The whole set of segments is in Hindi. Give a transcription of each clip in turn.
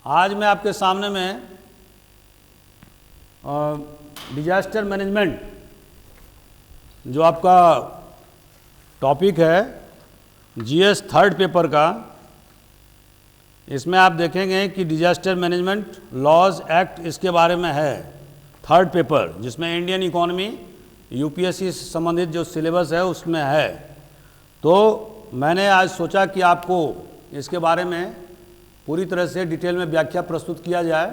आज मैं आपके सामने में डिजास्टर मैनेजमेंट जो आपका टॉपिक है जीएस थर्ड पेपर का, इसमें आप देखेंगे कि डिजास्टर मैनेजमेंट लॉज एक्ट इसके बारे में है थर्ड पेपर, जिसमें इंडियन इकोनॉमी यूपीएससी से संबंधित जो सिलेबस है उसमें है। तो मैंने आज सोचा कि आपको इसके बारे में पूरी तरह से डिटेल में व्याख्या प्रस्तुत किया जाए,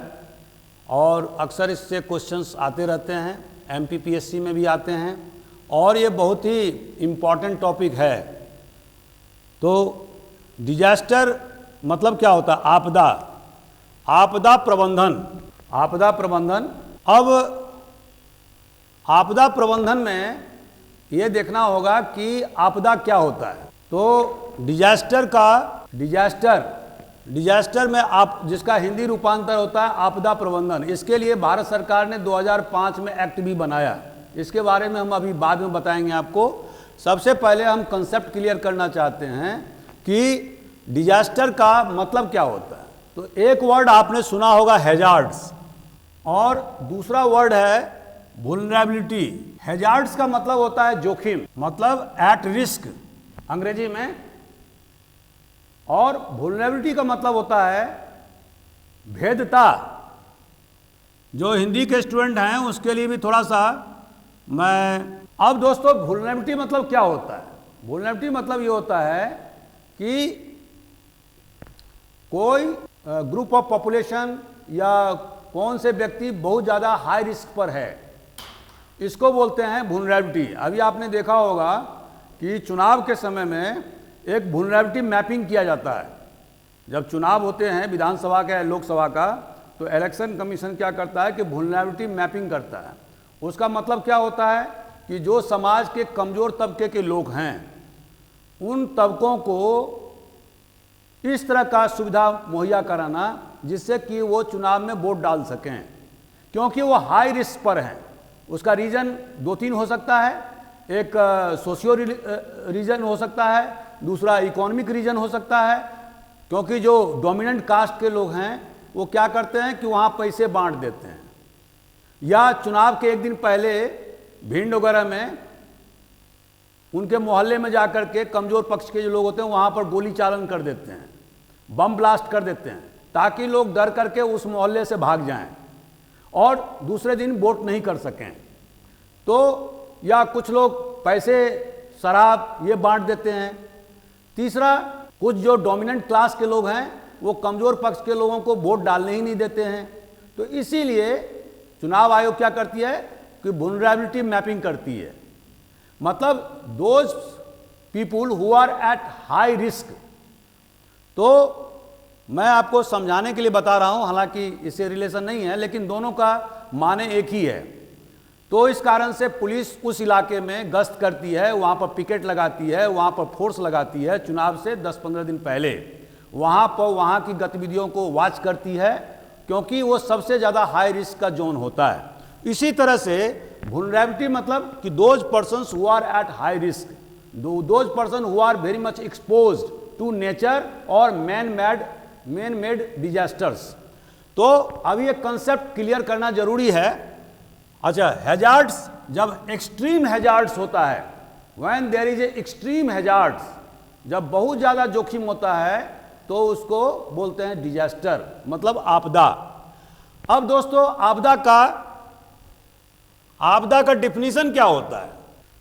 और अक्सर इससे क्वेश्चंस आते रहते हैं, एमपीपीएससी में भी आते हैं, और ये बहुत ही इम्पॉर्टेंट टॉपिक है। तो डिजास्टर मतलब क्या होता है? आपदा, आपदा प्रबंधन, आपदा प्रबंधन। अब आपदा प्रबंधन में ये देखना होगा कि आपदा क्या होता है। तो डिजास्टर में आप जिसका हिंदी रूपांतर होता है आपदा प्रबंधन, इसके लिए भारत सरकार ने 2005 में एक्ट भी बनाया। इसके बारे में हम अभी बाद में बताएंगे आपको। सबसे पहले हम कंसेप्ट क्लियर करना चाहते हैं कि डिजास्टर का मतलब क्या होता है। तो एक वर्ड आपने सुना होगा हैजार्ड्स, और दूसरा वर्ड है वुल्नरेबिलिटी। हैजार्ड्स का मतलब होता है जोखिम, मतलब एट रिस्क अंग्रेजी में, और वुल्नरेबिलिटी का मतलब होता है भेद्यता। जो हिंदी के स्टूडेंट हैं उसके लिए भी थोड़ा सा अब दोस्तों वुल्नरेबिलिटी मतलब क्या होता है? वुल्नरेबिलिटी मतलब ये होता है कि कोई ग्रुप ऑफ पॉपुलेशन या कौन से व्यक्ति बहुत ज़्यादा हाई रिस्क पर है, इसको बोलते हैं वुल्नरेबिलिटी। अभी आपने देखा होगा कि चुनाव के समय में एक वुल्नरेबिलिटी मैपिंग किया जाता है। जब चुनाव होते हैं विधानसभा का या लोकसभा का, तो इलेक्शन कमीशन क्या करता है कि वुल्नरेबिलिटी मैपिंग करता है। उसका मतलब क्या होता है कि जो समाज के कमज़ोर तबके के लोग हैं, उन तबकों को इस तरह का सुविधा मुहैया कराना जिससे कि वो चुनाव में वोट डाल सकें, क्योंकि वो हाई रिस्क पर हैं। उसका रीज़न 2-3 हो सकता है। एक सोशियो रीजन हो सकता है, दूसरा इकोनॉमिक रीजन हो सकता है, क्योंकि जो डोमिनेंट कास्ट के लोग हैं वो क्या करते हैं कि वहाँ पैसे बांट देते हैं, या चुनाव के एक दिन पहले भिंड वगैरह में उनके मोहल्ले में जाकर के कमज़ोर पक्ष के जो लोग होते हैं वहाँ पर गोली चालन कर देते हैं, बम ब्लास्ट कर देते हैं, ताकि लोग डर करके उस मोहल्ले से भाग जाएं और दूसरे दिन वोट नहीं कर सकें। तो या कुछ लोग पैसे, शराब ये बांट देते हैं। तीसरा, कुछ जो डोमिनेंट क्लास के लोग हैं वो कमज़ोर पक्ष के लोगों को वोट डालने ही नहीं देते हैं। तो इसीलिए चुनाव आयोग क्या करती है कि वुल्नरेबिलिटी मैपिंग करती है, मतलब those people who are at high risk. तो मैं आपको समझाने के लिए बता रहा हूं, हालांकि इससे रिलेशन नहीं है, लेकिन दोनों का माने एक ही है। तो इस कारण से पुलिस उस इलाके में गश्त करती है, वहाँ पर पिकेट लगाती है, वहाँ पर फोर्स लगाती है, चुनाव से 10-15 दिन पहले वहाँ पर वहाँ की गतिविधियों को वॉच करती है, क्योंकि वो सबसे ज़्यादा हाई रिस्क का जोन होता है। इसी तरह से वुल्नरेबिलिटी मतलब कि those persons who are at high risk, those person who are very much exposed to nature और मैन मेड डिजास्टर्स। तो अभी एक कंसेप्ट क्लियर करना जरूरी है। अच्छा, हैजार्ड्स, जब एक्सट्रीम हैजार्ड्स होता है, when there is a extreme hazards, जब बहुत ज़्यादा जोखिम होता है तो उसको बोलते हैं डिजास्टर, मतलब आपदा। अब दोस्तों आपदा का डिफिनीशन क्या होता है?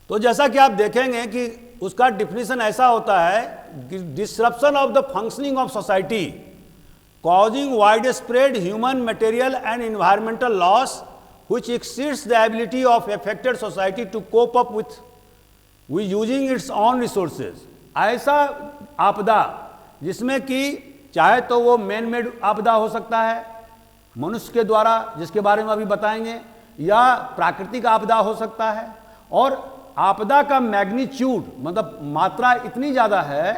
तो जैसा कि आप देखेंगे कि उसका डिफिनीशन ऐसा होता है कि disruption of the functioning of society causing wide spread human material and environmental loss which exceeds the ability of affected society to cope up with using its own resources। ऐसा आपदा जिसमें कि चाहे तो वो मैन मेड आपदा हो सकता है मनुष्य के द्वारा, जिसके बारे में अभी बताएंगे, या प्राकृतिक आपदा हो सकता है। और आपदा का मैग्नीट्यूड मतलब मात्रा इतनी ज़्यादा है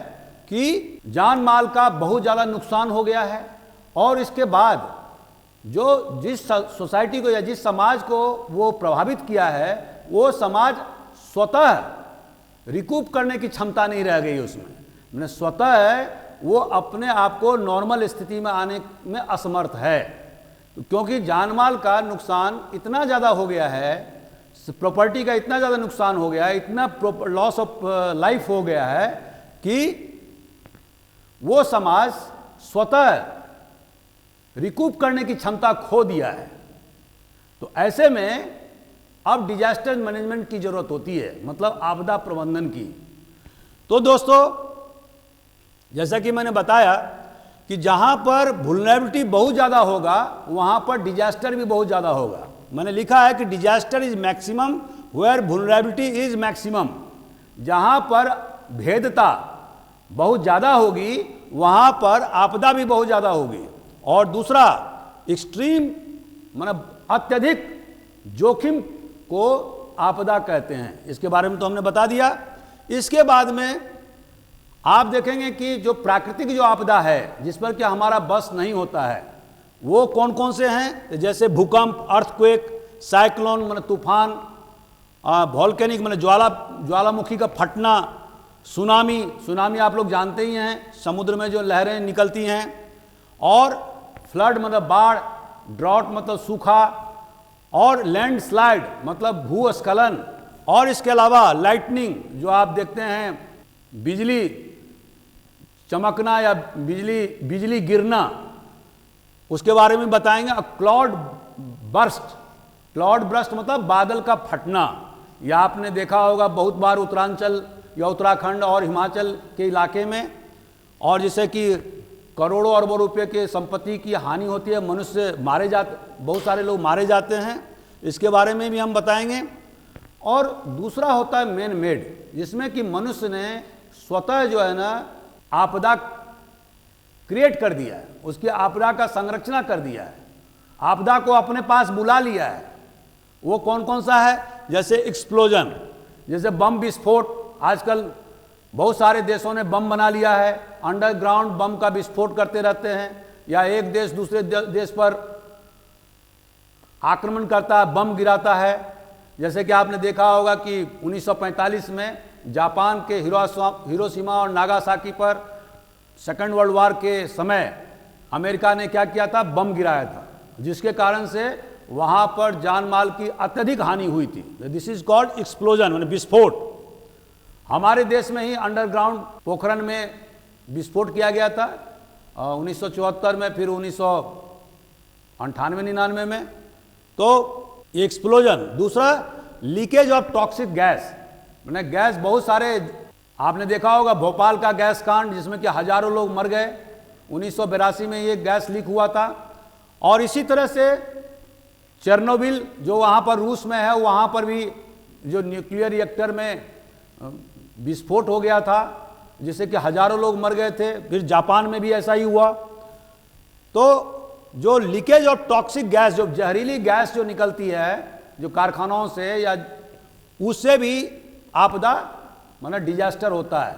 कि जान माल का बहुत ज़्यादा नुकसान हो गया है, और इसके बाद जो जिस सोसाइटी को या जिस समाज को वो प्रभावित किया है, वो समाज स्वतः रिकूप करने की क्षमता नहीं रह गई उसमें। मैंने स्वतः वो अपने आप को नॉर्मल स्थिति में आने में असमर्थ है, क्योंकि जानमाल का नुकसान इतना ज़्यादा हो गया है, प्रॉपर्टी का इतना ज़्यादा नुकसान हो गया है, इतना लॉस ऑफ लाइफ हो गया है कि वो समाज स्वतः रिकूप करने की क्षमता खो दिया है। तो ऐसे में अब डिजास्टर मैनेजमेंट की जरूरत होती है, मतलब आपदा प्रबंधन की। तो दोस्तों, जैसा कि मैंने बताया कि जहां पर वुल्नरेबिलिटी बहुत ज़्यादा होगा वहां पर डिजास्टर भी बहुत ज़्यादा होगा। मैंने लिखा है कि disaster is maximum where vulnerability is maximum. जहां पर भेदता बहुत ज़्यादा होगी वहां पर आपदा भी बहुत ज़्यादा होगी। और दूसरा, एक्सट्रीम मतलब अत्यधिक जोखिम को आपदा कहते हैं। इसके बारे में तो हमने बता दिया। इसके बाद में आप देखेंगे कि जो प्राकृतिक जो आपदा है जिस पर कि हमारा बस नहीं होता है वो कौन कौन से हैं, जैसे भूकंप, अर्थक्वेक, साइक्लोन मतलब तूफान, वॉल्केनिक मतलब ज्वालामुखी का फटना, सुनामी आप लोग जानते ही हैं, समुद्र में जो लहरें निकलती हैं, और फ्लड मतलब बाढ़, ड्रॉट मतलब सूखा, और लैंडस्लाइड मतलब भूस्खलन, और इसके अलावा लाइटनिंग जो आप देखते हैं बिजली चमकना या बिजली गिरना, उसके बारे में बताएंगे। क्लाउड बर्स्ट मतलब बादल का फटना। यह आपने देखा होगा बहुत बार उत्तरांचल या उत्तराखंड और हिमाचल के इलाके में, और जैसे कि करोड़ों अरबों रुपए के संपत्ति की हानि होती है, मनुष्य बहुत सारे लोग मारे जाते हैं, इसके बारे में भी हम बताएंगे। और दूसरा होता है मैन मेड, जिसमें कि मनुष्य ने स्वतः जो है ना आपदा क्रिएट कर दिया है, उसकी आपदा का संरचना कर दिया है, आपदा को अपने पास बुला लिया है। वो कौन कौन सा है, जैसे एक्सप्लोजन, जैसे बम विस्फोट। आजकल बहुत सारे देशों ने बम बना लिया है, अंडरग्राउंड बम का विस्फोट करते रहते हैं, या एक देश दूसरे देश पर आक्रमण करता है, बम गिराता है। जैसे कि आपने देखा होगा कि 1945 में जापान के हिरोशिमा और नागासाकी पर सेकेंड वर्ल्ड वॉर के समय अमेरिका ने क्या किया था, बम गिराया था, जिसके कारण से वहां पर जान माल की अत्यधिक हानि हुई थी। दिस इज कॉल्ड एक्सप्लोजन मतलब विस्फोट। हमारे देश में ही अंडरग्राउंड पोखरण में विस्फोट किया गया था 1974 में, फिर 1998-99 में। तो एक्सप्लोजन। दूसरा, लीकेज ऑफ टॉक्सिक गैस, मैंने गैस बहुत सारे आपने देखा होगा, भोपाल का गैस कांड जिसमें कि हजारों लोग मर गए, 1982 में ये गैस लीक हुआ था। और इसी तरह से चेरनोबिल जो वहाँ पर रूस में है, वहाँ पर भी जो न्यूक्लियर रिएक्टर में विस्फोट हो गया था जिससे कि हजारों लोग मर गए थे। फिर जापान में भी ऐसा ही हुआ। तो जो लीकेज ऑफ टॉक्सिक गैस, जो जहरीली गैस जो निकलती है जो कारखानों से, या उससे भी आपदा मतलब डिजास्टर होता है,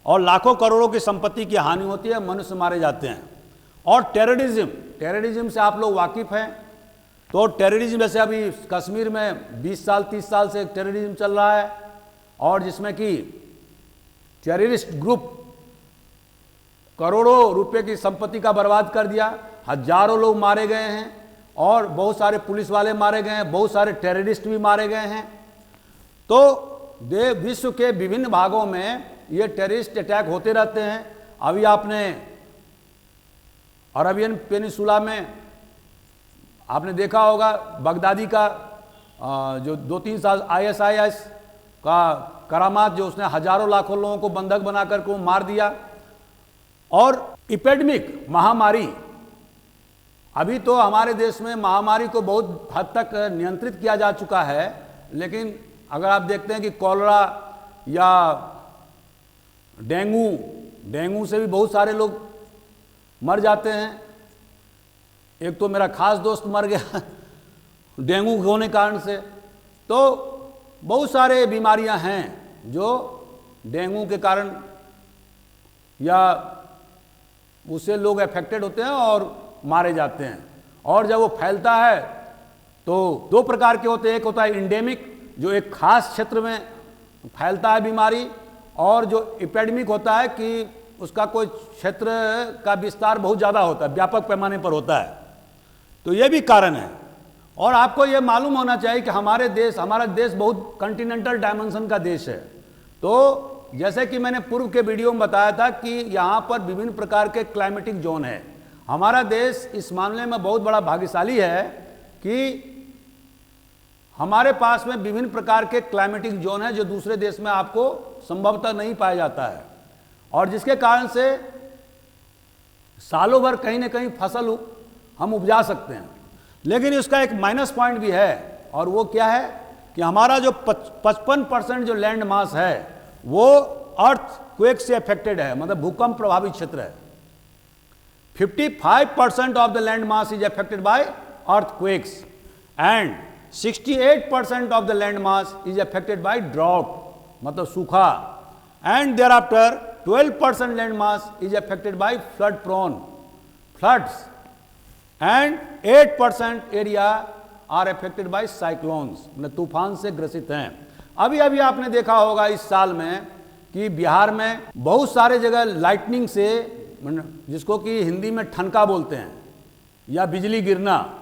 और लाखों करोड़ों की संपत्ति की हानि होती है, मनुष्य मारे जाते हैं। और टेररिज्म से आप लोग वाकिफ हैं। तो टेररिज्म जैसे अभी कश्मीर में 20 साल 30 साल से टेररिज्म चल रहा है, और जिसमें कि टेररिस्ट ग्रुप करोड़ों रुपए की संपत्ति का बर्बाद कर दिया, हजारों लोग मारे गए हैं, और बहुत सारे पुलिस वाले मारे गए हैं, बहुत सारे टेररिस्ट भी मारे गए हैं। तो विश्व के विभिन्न भागों में ये टेररिस्ट अटैक होते रहते हैं। अभी आपने अरबियन पेनिसुला में आपने देखा होगा बगदादी का जो 2-3 साल ISIS का करामात, जो उसने हजारों लाखों लोगों को बंधक बनाकर को मार दिया। और एपिडेमिक महामारी, अभी तो हमारे देश में महामारी को बहुत हद तक नियंत्रित किया जा चुका है, लेकिन अगर आप देखते हैं कि कॉलरा या डेंगू से भी बहुत सारे लोग मर जाते हैं। एक तो मेरा खास दोस्त मर गया डेंगू होने कारण से। तो बहुत सारे बीमारियां हैं जो डेंगू के कारण या उससे लोग अफेक्टेड होते हैं और मारे जाते हैं। और जब वो फैलता है तो 2 प्रकार के होते हैं, एक होता है इंडेमिक जो एक खास क्षेत्र में फैलता है बीमारी, और जो एपिडेमिक होता है कि उसका कोई क्षेत्र का विस्तार बहुत ज़्यादा होता है, व्यापक पैमाने पर होता है। तो ये भी कारण है। और आपको ये मालूम होना चाहिए कि हमारा देश बहुत कॉन्टिनेंटल डायमेंशन का देश है। तो जैसे कि मैंने पूर्व के वीडियो में बताया था कि यहाँ पर विभिन्न प्रकार के क्लाइमेटिक जोन है। हमारा देश इस मामले में बहुत बड़ा भाग्यशाली है कि हमारे पास में विभिन्न प्रकार के क्लाइमेटिक जोन है जो दूसरे देश में आपको संभवतः नहीं पाया जाता है, और जिसके कारण से सालों भर कहीं ना कहीं फसल हम उपजा सकते हैं। लेकिन इसका एक माइनस पॉइंट भी है, और वो क्या है कि हमारा जो 55% जो लैंड मास है वो अर्थ क्वेक से अफेक्टेड है, मतलब भूकंप प्रभावित क्षेत्र है। 55% of the land mass is affected by earthquakes क्वेक्स एंड 68% of the land mass is affected by drought, मतलब सूखा, and thereafter 12% land mass is affected by flood prone floods and 8% area are affected by cyclones, मतलब तूफान से ग्रसित हैं। अभी अभी आपने देखा होगा इस साल में कि बिहार में बहुत सारे जगह लाइटनिंग से, जिसको कि हिंदी में ठनका बोलते हैं, या बिजली गिरना,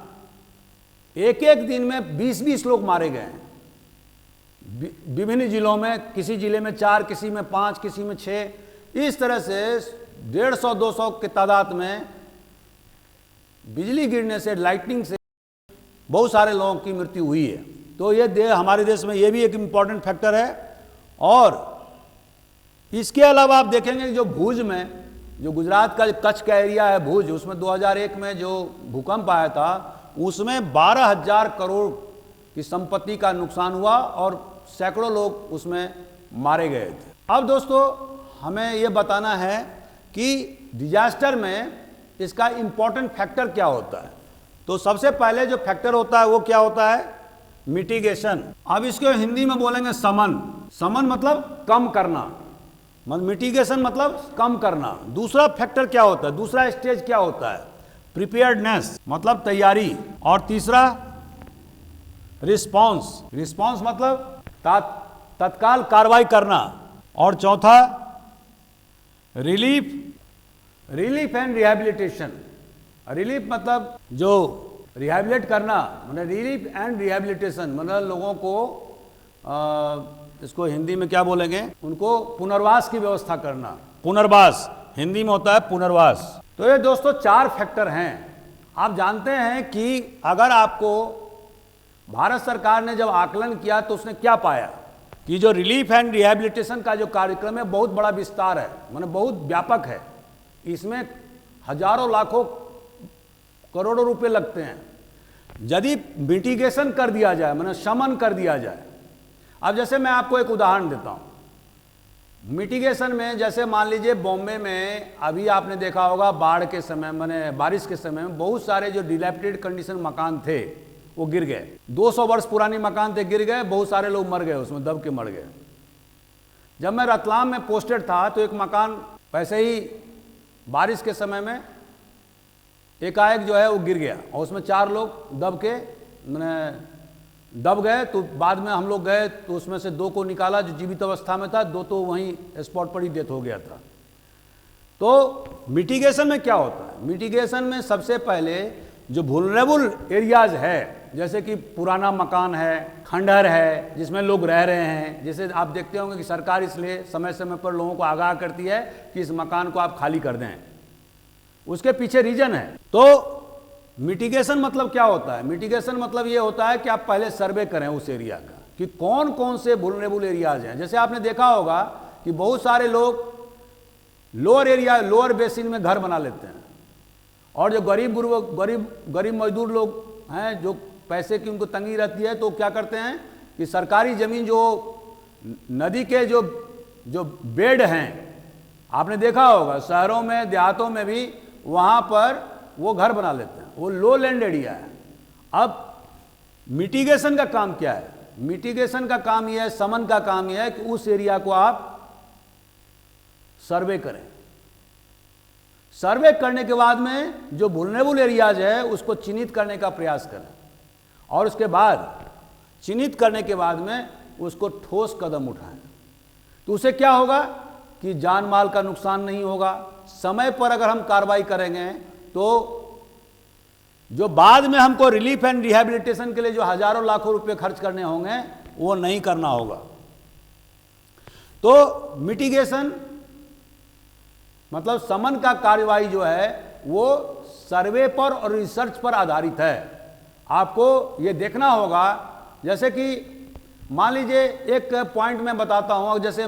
एक एक दिन में 20-20 लोग मारे गए हैं विभिन्न जिलों में। किसी जिले में 4, किसी में 5, किसी में 6, इस तरह से 150-200 की तादाद में बिजली गिरने से, लाइटनिंग से बहुत सारे लोगों की मृत्यु हुई है। तो ये हमारे देश में ये भी एक इम्पॉर्टेंट फैक्टर है। और इसके अलावा आप देखेंगे कि जो भुज में, जो गुजरात का कच्छ का एरिया है भुज, उसमें 2001 में जो भूकंप आया था उसमें 12,000 करोड़ की संपत्ति का नुकसान हुआ और सैकड़ों लोग उसमें मारे गए थे। अब दोस्तों हमें ये बताना है कि डिजास्टर में इसका इम्पोर्टेंट फैक्टर क्या होता है। तो सबसे पहले जो फैक्टर होता है वो क्या होता है? मिटिगेशन। अब इसको हिंदी में बोलेंगे समन। समन मतलब कम करना, मतलब मिटिगेशन मतलब कम करना। दूसरा फैक्टर क्या होता है, दूसरा स्टेज क्या होता है? प्रिपेयर्डनेस मतलब तैयारी। और तीसरा रिस्पॉन्स। रिस्पॉन्स मतलब तत्काल कार्रवाई करना। और चौथा relief. Relief and rehabilitation. Relief मतलब जो रिहैबिलिट करना, मतलब रिलीफ एंड रिहैबिलिटेशन मतलब लोगों को इसको हिंदी में क्या बोलेंगे, उनको पुनर्वास की व्यवस्था करना। पुनर्वास हिंदी में होता है पुनर्वास। तो ये दोस्तों 4 फैक्टर हैं। आप जानते हैं कि अगर आपको भारत सरकार ने जब आकलन किया तो उसने क्या पाया कि जो रिलीफ एंड रिहैबिलिटेशन का जो कार्यक्रम है बहुत बड़ा विस्तार है, मतलब बहुत व्यापक है। इसमें हजारों लाखों करोड़ों रुपए लगते हैं। यदि मिटिगेशन कर दिया जाए, मतलब शमन कर दिया जाए। अब जैसे मैं आपको एक उदाहरण देता हूँ मिटिगेशन में। जैसे मान लीजिए बॉम्बे में अभी आपने देखा होगा बाढ़ के समय, माने बारिश के समय में बहुत सारे जो डिलैपिडेटेड कंडीशन मकान थे वो गिर गए। 200 वर्ष पुराने मकान थे, गिर गए, बहुत सारे लोग मर गए, उसमें दब के मर गए। जब मैं रतलाम में पोस्टेड था तो एक मकान वैसे ही बारिश के समय में एकाएक जो है वो गिर गया और उसमें 4 लोग दब के दब गए। तो बाद में हम लोग गए तो उसमें से 2 को निकाला जो जीवित अवस्था में था, 2 तो वहीं स्पॉट पर ही डेथ हो गया था। तो मिटिगेशन में क्या होता है? मिटिगेशन में सबसे पहले जो वुल्नरेबल एरियाज है, जैसे कि पुराना मकान है, खंडहर है जिसमें लोग रह रहे हैं, जैसे आप देखते होंगे कि सरकार इसलिए समय समय पर लोगों को आगाह करती है कि इस मकान को आप खाली कर दें, उसके पीछे रीजन है। तो मिटिगेशन मतलब क्या होता है? मिटिगेशन मतलब ये होता है कि आप पहले सर्वे करें उस एरिया का कि कौन कौन से वुल्नरेबल एरियाज हैं। जैसे आपने देखा होगा कि बहुत सारे लोग लोअर बेसिन में घर बना लेते हैं, और जो गरीब मजदूर लोग हैं, जो पैसे की उनको तंगी रहती है, तो क्या करते हैं कि सरकारी ज़मीन जो नदी के जो बेड हैं, आपने देखा होगा शहरों में देहातों में भी वहाँ पर वो घर बना लेते हैं, वो लो लैंड एरिया है। अब मिटिगेशन का काम क्या है? मिटिगेशन का काम यह है, समन का काम यह है कि उस एरिया को आप सर्वे करें। सर्वे करने के बाद में जो वुल्नरेबल एरियाज है उसको चिन्हित करने का प्रयास करें, और उसके बाद चिन्हित करने के बाद में उसको ठोस कदम उठाएं। तो उससे क्या होगा कि जान माल का नुकसान नहीं होगा। समय पर अगर हम कार्रवाई करेंगे तो जो बाद में हमको रिलीफ एंड रिहैबिलिटेशन के लिए जो हजारों लाखों रुपए खर्च करने होंगे वो नहीं करना होगा। तो मिटिगेशन मतलब समन का कार्यवाही जो है वो सर्वे पर और रिसर्च पर आधारित है। आपको ये देखना होगा, जैसे कि मान लीजिए एक पॉइंट मैं बताता हूँ, जैसे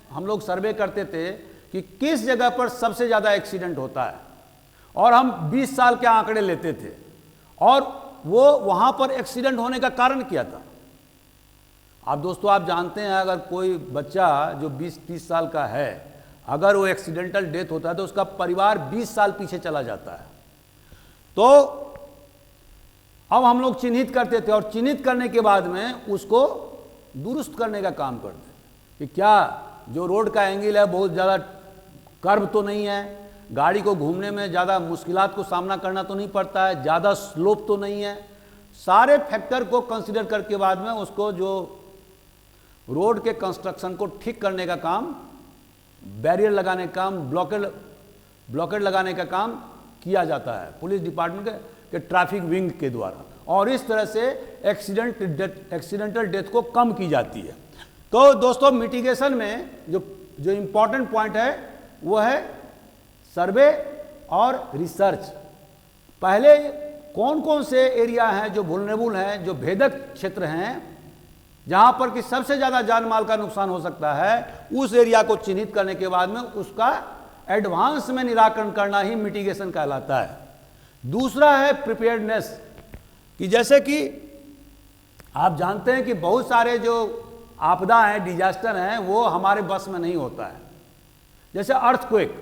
हम लोग सर्वे करते थे कि किस जगह पर सबसे ज़्यादा एक्सीडेंट होता है और हम 20 साल के आंकड़े लेते थे और वो वहाँ पर एक्सीडेंट होने का कारण क्या था। आप दोस्तों आप जानते हैं अगर कोई बच्चा जो 20-30 साल का है अगर वो एक्सीडेंटल डेथ होता है तो उसका परिवार 20 साल पीछे चला जाता है। तो अब हम लोग चिन्हित करते थे और चिन्हित करने के बाद में उसको दुरुस्त करने का काम करते कि क्या जो रोड का एंगल है बहुत ज़्यादा कर्व तो नहीं है, गाड़ी को घूमने में ज़्यादा मुश्किलात को सामना करना तो नहीं पड़ता है, ज़्यादा स्लोप तो नहीं है। सारे फैक्टर को कंसीडर करके बाद में उसको जो रोड के कंस्ट्रक्शन को ठीक करने का काम, बैरियर लगाने का काम, ब्लॉकेड लगाने का काम किया जाता है पुलिस डिपार्टमेंट के ट्रैफिक विंग के द्वारा, और इस तरह से एक्सीडेंटल डेथ को कम की जाती है। तो दोस्तों मिटिगेशन में जो इम्पोर्टेंट पॉइंट है वो है सर्वे और रिसर्च। पहले कौन कौन से एरिया हैं जो वुल्नरेबल हैं, जो भेदक क्षेत्र हैं, जहां पर कि सबसे ज्यादा जान माल का नुकसान हो सकता है, उस एरिया को चिन्हित करने के बाद में उसका एडवांस में निराकरण करना ही मिटिगेशन कहलाता है। दूसरा है प्रिपेयर्डनेस, कि जैसे कि आप जानते हैं कि बहुत सारे जो आपदा हैं, डिजास्टर हैं, वो हमारे बस में नहीं होता है। जैसे अर्थक्वेक,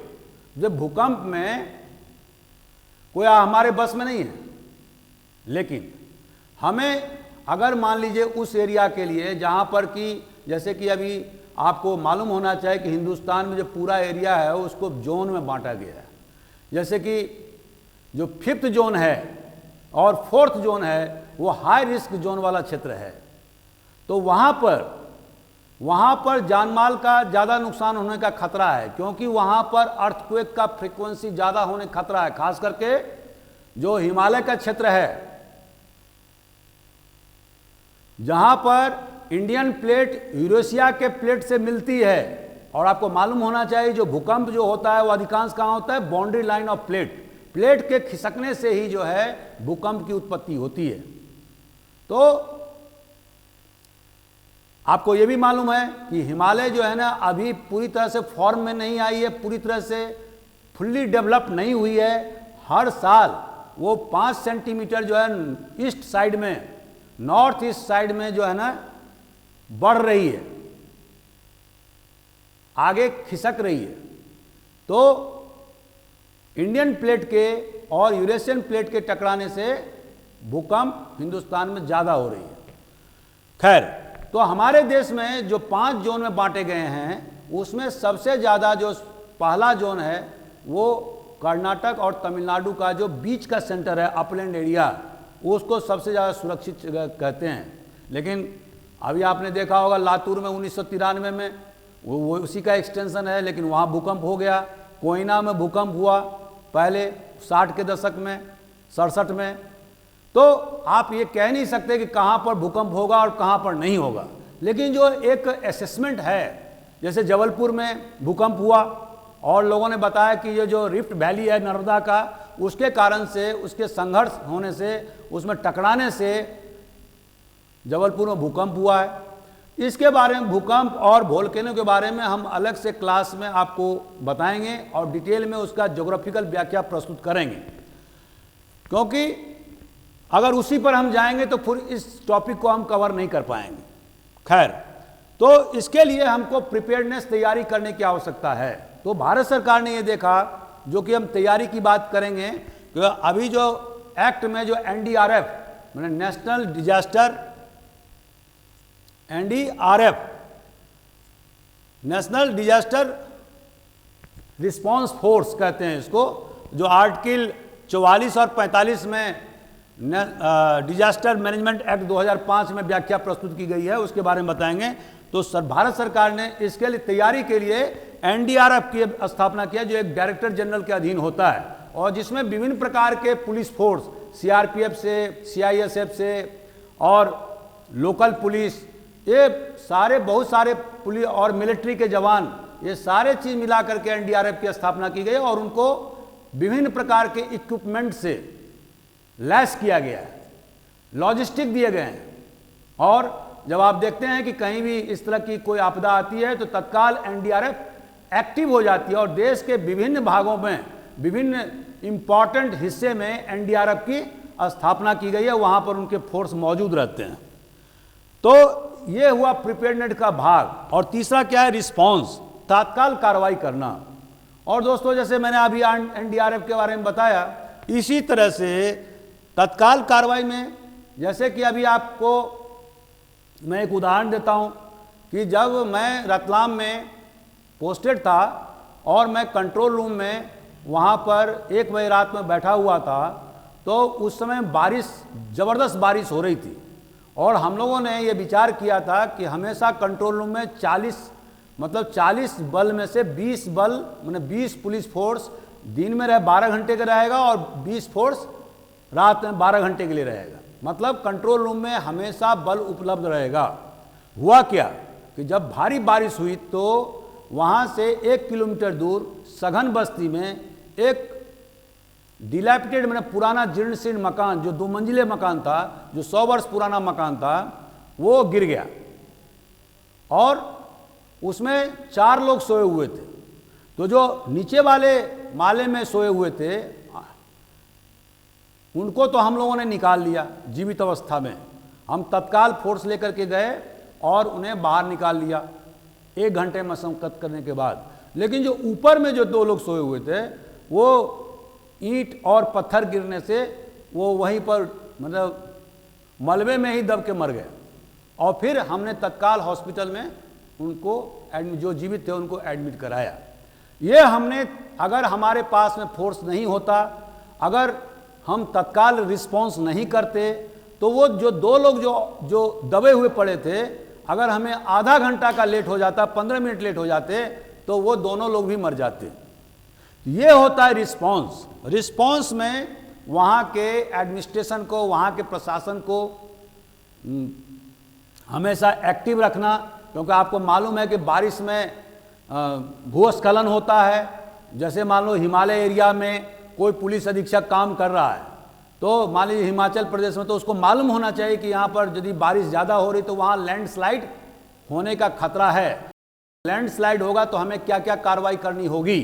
जब भूकंप में कोई हमारे बस में नहीं है, लेकिन हमें अगर मान लीजिए उस एरिया के लिए जहाँ पर कि जैसे कि अभी आपको मालूम होना चाहिए कि हिंदुस्तान में जो पूरा एरिया है उसको जोन में बांटा गया है। जैसे कि जो 5th जोन है और 4th जोन है वो हाई रिस्क जोन वाला क्षेत्र है। तो वहाँ पर जानमाल का ज़्यादा नुकसान होने का खतरा है, क्योंकि वहाँ पर अर्थक्वेक का फ्रीक्वेंसी ज़्यादा होने का खतरा है। खास करके जो हिमालय का क्षेत्र है, जहाँ पर इंडियन प्लेट यूरेशिया के प्लेट से मिलती है, और आपको मालूम होना चाहिए जो भूकंप जो होता है वो अधिकांश कहाँ होता है, बाउंड्री लाइन ऑफ प्लेट के खिसकने से ही जो है भूकंप की उत्पत्ति होती है। तो आपको ये भी मालूम है कि हिमालय जो है ना अभी पूरी तरह से फॉर्म में नहीं आई है, पूरी तरह से फुल्ली डेवलप नहीं हुई है। हर साल वो 5 सेंटीमीटर जो है ईस्ट साइड में, नॉर्थ ईस्ट साइड में जो है ना बढ़ रही है, आगे खिसक रही है। तो इंडियन प्लेट के और यूरेशियन प्लेट के टकराने से भूकंप हिंदुस्तान में ज़्यादा हो रही है। खैर, तो हमारे देश में जो 5 जोन में बांटे गए हैं उसमें सबसे ज़्यादा जो पहला जोन है वो कर्नाटक और तमिलनाडु का जो बीच का सेंटर है, अपलैंड एरिया, उसको सबसे ज़्यादा सुरक्षित जगह कहते हैं। लेकिन अभी आपने देखा होगा लातूर में 1993 में वो उसी का एक्सटेंशन है, लेकिन वहाँ भूकंप हो गया। कोयना में भूकंप हुआ पहले 60 के दशक में, 67 में। तो आप ये कह नहीं सकते कि कहाँ पर भूकंप होगा और कहाँ पर नहीं होगा, लेकिन जो एक असेसमेंट है, जैसे जबलपुर में भूकंप हुआ और लोगों ने बताया कि ये जो रिफ्ट वैली है नर्मदा का, उसके कारण से, उसके संघर्ष होने से, उसमें टकराने से जबलपुर में भूकंप हुआ है। इसके बारे में, भूकंप और वोल्केनो के बारे में हम अलग से क्लास में आपको बताएंगे और डिटेल में उसका ज्योग्राफिकल व्याख्या प्रस्तुत करेंगे, क्योंकि अगर उसी पर हम जाएंगे तो फिर इस टॉपिक को हम कवर नहीं कर पाएंगे। खैर, तो इसके लिए हमको प्रिपेयर्डनेस तैयारी करने की आवश्यकता है। तो भारत सरकार ने ये देखा, जो कि हम तैयारी की बात करेंगे, कि अभी जो एक्ट में जो NDRF मैंने national disaster, NDRF national disaster response force कहते हैं इसको, जो आर्टिकल 44 और 45 में डिजास्टर मैनेजमेंट एक्ट 2005 में व्याख्या प्रस्तुत की गई है, उसके बारे में बताएंगे। तो भारत सरकार ने इसके लिए तैयारी के लिए एनडीआरएफ की स्थापना किया, जो एक डायरेक्टर जनरल के अधीन होता है और जिसमें विभिन्न प्रकार के पुलिस फोर्स, सीआरपीएफ से, सीआईएसएफ से और लोकल पुलिस, ये सारे बहुत सारे पुलिस और मिलिट्री के जवान, ये सारे चीज मिला करके एनडीआरएफ की स्थापना की गई और उनको विभिन्न प्रकार के इक्विपमेंट से लैस किया गया है, लॉजिस्टिक दिए गए हैं। और जब आप देखते हैं कि कहीं भी इस तरह की कोई आपदा आती है तो तत्काल एनडीआरएफ एक्टिव हो जाती है और देश के विभिन्न भागों में, विभिन्न इंपॉर्टेंट हिस्से में एनडीआरएफ की स्थापना की गई है, वहां पर उनके फोर्स मौजूद रहते हैं। तो ये हुआ प्रिपेयर्डनेस का भाग। और तीसरा क्या है? रिस्पांस, तत्काल कार्रवाई करना। और दोस्तों, जैसे मैंने अभी एनडीआरएफ के बारे में बताया, इसी तरह से तत्काल कार्रवाई में, जैसे कि अभी आपको मैं एक उदाहरण देता हूं कि जब मैं रतलाम में पोस्टेड था और मैं कंट्रोल रूम में वहां पर 1 बजे रात में बैठा हुआ था, तो उस समय बारिश, ज़बरदस्त बारिश हो रही थी और हम लोगों ने ये विचार किया था कि हमेशा कंट्रोल रूम में 40 बल में से 20 बल, मैंने 20 पुलिस फोर्स दिन में 12 घंटे का रहेगा और 20 फोर्स रात में 12 घंटे के लिए रहेगा। मतलब कंट्रोल रूम में हमेशा बल उपलब्ध रहेगा। हुआ क्या कि जब भारी बारिश हुई तो वहाँ से 1 किलोमीटर दूर सघन बस्ती में एक डिलैपिटेड, मैंने पुराना जीर्ण शीर्ण मकान, जो 2 मंजिले मकान था, जो 100 वर्ष पुराना मकान था, वो गिर गया और उसमें 4 लोग सोए हुए थे। तो जो नीचे वाले माले में सोए हुए थे उनको तो हम लोगों ने निकाल लिया जीवित अवस्था में। हम तत्काल फोर्स लेकर के गए और उन्हें बाहर निकाल लिया 1 घंटे मशक्कत करने के बाद। लेकिन जो ऊपर में जो 2 लोग सोए हुए थे, वो ईंट और पत्थर गिरने से वो वहीं पर, मतलब मलबे में ही दब के मर गए। और फिर हमने तत्काल हॉस्पिटल में उनको एडमिट, जो जीवित थे उनको एडमिट कराया। ये हमने, अगर हमारे पास में फोर्स नहीं होता, अगर हम तत्काल रिस्पॉन्स नहीं करते, तो वो जो 2 लोग जो दबे हुए पड़े थे, अगर हमें आधा घंटा का लेट हो जाता, 15 मिनट लेट हो जाते, तो वो दोनों लोग भी मर जाते। ये होता है रिस्पॉन्स। रिस्पॉन्स में वहाँ के एडमिनिस्ट्रेशन को, वहाँ के प्रशासन को हमेशा एक्टिव रखना, क्योंकि आपको मालूम है कि बारिश में भूस्खलन होता है। जैसे मान लो हिमालय एरिया में कोई पुलिस अधीक्षक काम कर रहा है, तो मान लीजिए हिमाचल प्रदेश में, तो उसको मालूम होना चाहिए कि यहाँ पर यदि बारिश ज़्यादा हो रही तो वहाँ लैंडस्लाइड होने का खतरा है। लैंडस्लाइड होगा तो हमें क्या क्या कार्रवाई करनी होगी,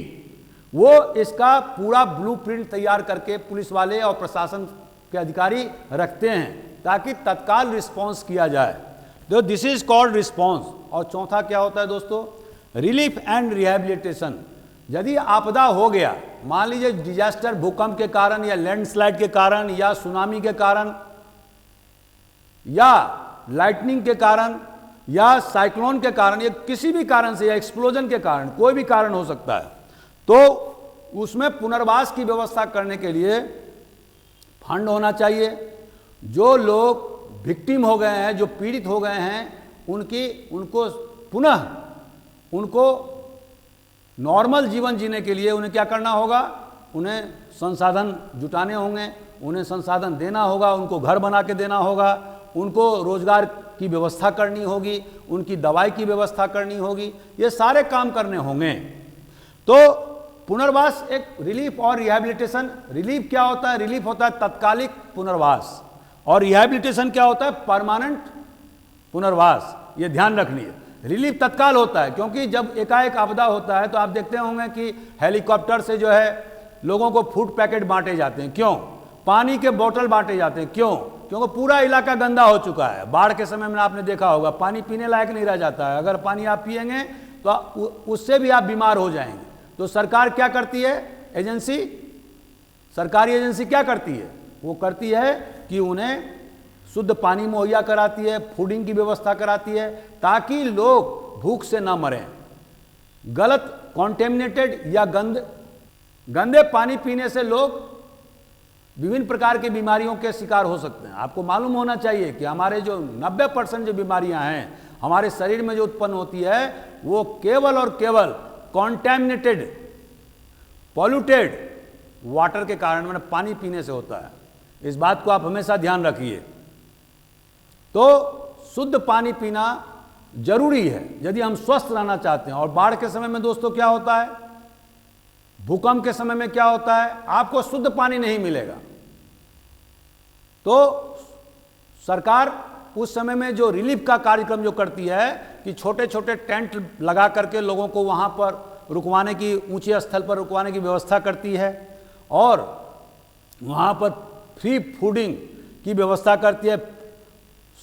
वो इसका पूरा ब्लूप्रिंट तैयार करके पुलिस वाले और प्रशासन के अधिकारी रखते हैं ताकि तत्काल रिस्पांस किया जाए। तो दिस इज कॉल्ड रिस्पांस। और चौथा क्या होता है दोस्तों? Relief and rehabilitation. यदि आपदा हो गया, मान लीजिए डिजास्टर, भूकंप के कारण या लैंडस्लाइड के कारण या सुनामी के कारण या लाइटनिंग के कारण या साइक्लोन के कारण या किसी भी कारण से या एक्सप्लोजन के कारण, कोई भी कारण हो सकता है, तो उसमें पुनर्वास की व्यवस्था करने के लिए फंड होना चाहिए। जो लोग विक्टिम हो गए हैं, जो पीड़ित हो गए हैं, उनको पुनः नॉर्मल जीवन जीने के लिए उन्हें क्या करना होगा? उन्हें संसाधन जुटाने होंगे, उन्हें संसाधन देना होगा, उनको घर बना के देना होगा, उनको रोजगार की व्यवस्था करनी होगी, उनकी दवाई की व्यवस्था करनी होगी, ये सारे काम करने होंगे। तो पुनर्वास एक रिलीफ और रिहैबिलिटेशन। रिलीफ क्या होता है? रिलीफ होता है तत्कालिक पुनर्वास, और रिहैबिलिटेशन क्या होता है? परमानेंट पुनर्वास। ये ध्यान रखनी है। रिलीफ तत्काल होता है, क्योंकि जब एकाएक आपदा होता है तो आप देखते होंगे कि हेलीकॉप्टर से जो है लोगों को फूड पैकेट बांटे जाते हैं। क्यों? पानी के बोतल बांटे जाते हैं। क्यों? क्योंकि पूरा इलाका गंदा हो चुका है। बाढ़ के समय में आपने देखा होगा पानी पीने लायक नहीं रह जाता है। अगर पानी आप पिएंगे तो उससे भी आप बीमार हो जाएंगे। तो सरकार क्या करती है? एजेंसी, सरकारी एजेंसी क्या करती है? वो करती है कि उन्हें शुद्ध पानी मुहैया कराती है, फूडिंग की व्यवस्था कराती है, ताकि लोग भूख से ना मरें। गलत कॉन्टेमिनेटेड या गंदे पानी पीने से लोग विभिन्न प्रकार की बीमारियों के शिकार हो सकते हैं। आपको मालूम होना चाहिए कि हमारे जो 90% जो बीमारियां हैं, हमारे शरीर में जो उत्पन्न होती है वो केवल और केवल कॉन्टैमिनेटेड, पॉल्यूटेड वाटर के कारण, मैंने पानी पीने से होता है। इस बात को आप हमेशा ध्यान रखिए। तो शुद्ध पानी पीना जरूरी है यदि हम स्वस्थ रहना चाहते हैं। और बाढ़ के समय में दोस्तों क्या होता है, भूकंप के समय में क्या होता है, आपको शुद्ध पानी नहीं मिलेगा। तो सरकार उस समय में जो रिलीफ का कार्यक्रम जो करती है कि छोटे छोटे टेंट लगा करके लोगों को वहां पर रुकवाने की, ऊंचे स्थल पर रुकवाने की व्यवस्था करती है और वहां पर फ्री फूडिंग की व्यवस्था करती है,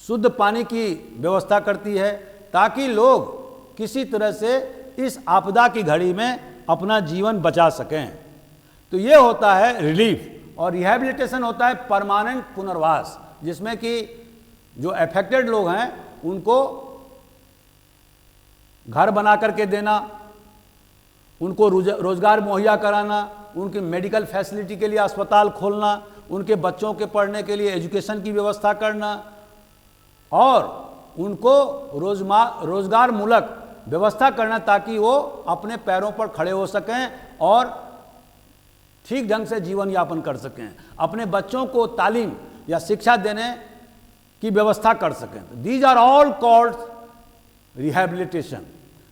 शुद्ध पानी की व्यवस्था करती है, ताकि लोग किसी तरह से इस आपदा की घड़ी में अपना जीवन बचा सकें। तो ये होता है रिलीफ। और रिहैबिलिटेशन होता है परमानेंट पुनर्वास, जिसमें कि जो अफेक्टेड लोग हैं उनको घर बना करके देना, उनको रोजगार मुहैया कराना, उनकी मेडिकल फैसिलिटी के लिए अस्पताल खोलना, उनके बच्चों के पढ़ने के लिए एजुकेशन की व्यवस्था करना और उनको रोजगार मूलक व्यवस्था करना, ताकि वो अपने पैरों पर खड़े हो सकें और ठीक ढंग से जीवन यापन कर सकें, अपने बच्चों को तालीम या शिक्षा देने की व्यवस्था कर सकें। These are all called rehabilitation.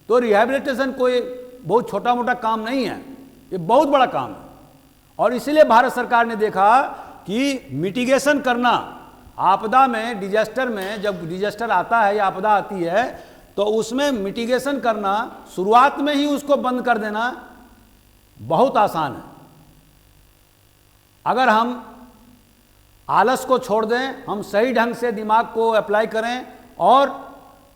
तो रिहैबिलिटेशन कोई बहुत छोटा मोटा काम नहीं है, ये बहुत बड़ा काम है। और इसीलिए भारत सरकार ने देखा कि मिटिगेशन करना, आपदा में, डिजास्टर में, जब डिजास्टर आता है या आपदा आती है तो उसमें मिटिगेशन करना, शुरुआत में ही उसको बंद कर देना बहुत आसान है। अगर हम आलस को छोड़ दें, हम सही ढंग से दिमाग को अप्लाई करें और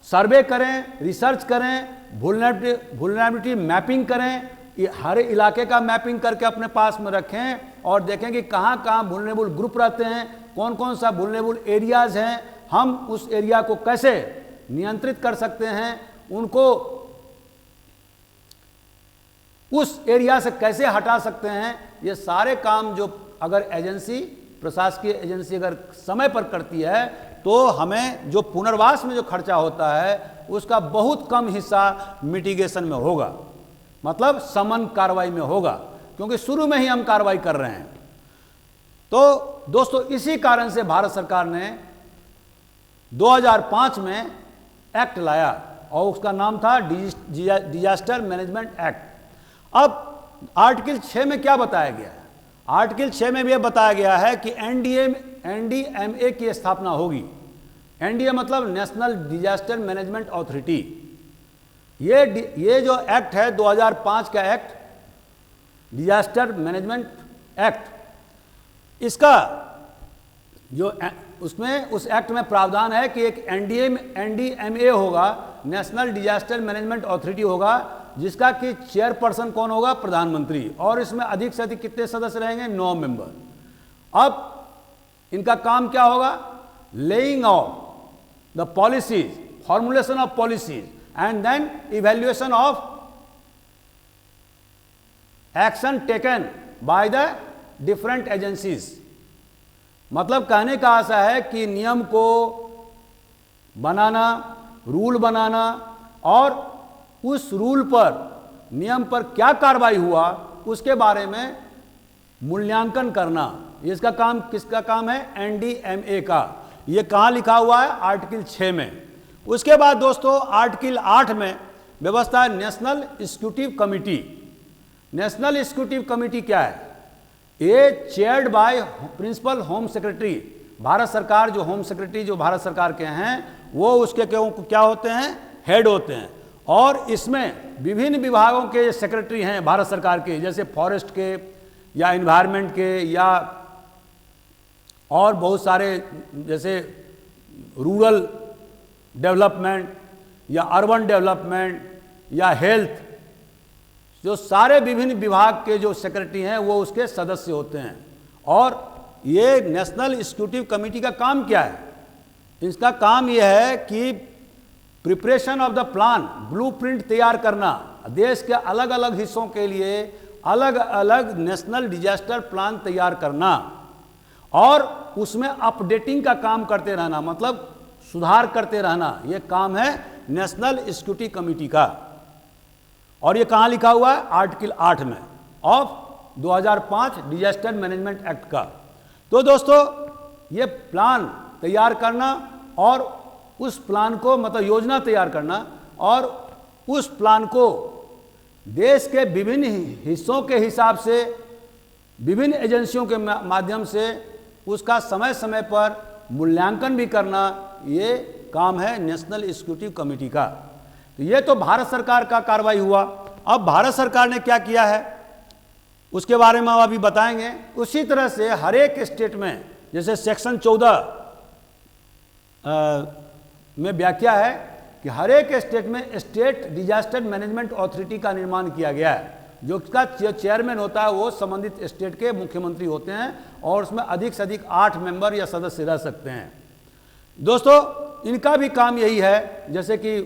सर्वे करें, रिसर्च करें, वुल्नरेबिलिटी मैपिंग करें, हर इलाके का मैपिंग करके अपने पास में रखें और देखें कि कहाँ कहाँ वुल्नरेबल ग्रुप रहते हैं, कौन कौन सा वुल्नरेबल एरियाज हैं, हम उस एरिया को कैसे नियंत्रित कर सकते हैं, उनको उस एरिया से कैसे हटा सकते हैं। ये सारे काम जो अगर एजेंसी, प्रशासकीय एजेंसी अगर समय पर करती है तो हमें जो पुनर्वास में जो खर्चा होता है उसका बहुत कम हिस्सा मिटिगेशन में होगा, मतलब समन कार्रवाई में होगा, क्योंकि शुरू में ही हम कार्रवाई कर रहे हैं। तो दोस्तों इसी कारण से भारत सरकार ने 2005 में एक्ट लाया और उसका नाम था डिजास्टर मैनेजमेंट एक्ट। अब आर्टिकल 6 में क्या बताया गया है? आर्टिकल 6 में भी यह बताया गया है कि एनडीएमए की स्थापना होगी। एनडीए मतलब नेशनल डिजास्टर मैनेजमेंट अथॉरिटी। ये जो एक्ट है 2005 का एक्ट, डिजास्टर मैनेजमेंट एक्ट, इसका जो उसमें उस एक्ट में प्रावधान है कि एक एनडीएमए होगा, नेशनल डिजास्टर मैनेजमेंट अथॉरिटी होगा, जिसका कि चेयरपर्सन कौन होगा? प्रधानमंत्री। और इसमें अधिक से अधिक कितने सदस्य रहेंगे? 9 मेंबर। अब इनका काम क्या होगा? Laying of the policies, formulation of policies and then evaluation of action taken by the different agencies. मतलब कहने का आशा है कि नियम को बनाना, रूल बनाना और उस रूल पर, नियम पर क्या कार्रवाई हुआ उसके बारे में मूल्यांकन करना। इसका काम किसका काम है? एनडीएमए का। ये कहाँ लिखा हुआ है? आर्टिकल 6 में। उसके बाद दोस्तों आर्टिकल 8 में व्यवस्था है national executive committee. National executive committee क्या है? ये chaired by principal home secretary. Bharat सरकार जो होम सेक्रेटरी जो भारत सरकार के हैं वो उसके क्या होते हैं? हेड होते हैं। और इसमें विभिन्न विभागों के सेक्रेटरी हैं भारत सरकार के, जैसे फॉरेस्ट के या एनवायरनमेंट के या और बहुत सारे, जैसे रूरल डेवलपमेंट या अर्बन डेवलपमेंट या हेल्थ, जो सारे विभिन्न विभाग के जो सेक्रेटरी हैं वो उसके सदस्य होते हैं। और ये नेशनल एग्जीक्यूटिव कमेटी का काम क्या है? इसका काम यह है कि preparation of the plan, blueprint तैयार करना, देश के अलग अलग हिस्सों के लिए अलग अलग नेशनल डिजास्टर प्लान तैयार करना और उसमें अपडेटिंग का काम करते रहना, मतलब सुधार करते रहना। यह काम है नेशनल सिक्योरिटी कमेटी का, और ये कहाँ लिखा हुआ है? आर्टिकल 8 में ऑफ 2005 डिजास्टर मैनेजमेंट एक्ट का। तो दोस्तों ये प्लान तैयार करना और उस प्लान को मतलब योजना तैयार करना और उस प्लान को देश के विभिन्न हिस्सों के हिसाब से विभिन्न एजेंसियों के माध्यम से उसका समय समय पर मूल्यांकन भी करना, ये काम है नेशनल सिक्योरिटी कमेटी का। तो ये तो भारत सरकार का कार्रवाई हुआ। अब भारत सरकार ने क्या किया है उसके बारे में हम अभी बताएंगे। उसी तरह से हर एक स्टेट में, जैसे सेक्शन 14 में व्याख्या है कि हर एक स्टेट में स्टेट डिजास्टर मैनेजमेंट अथॉरिटी का निर्माण किया गया है, जो उसका चेयरमैन होता है वो संबंधित स्टेट के मुख्यमंत्री होते हैं और उसमें अधिक से अधिक 8 मेंबर या सदस्य रह सकते हैं। दोस्तों इनका भी काम यही है, जैसे कि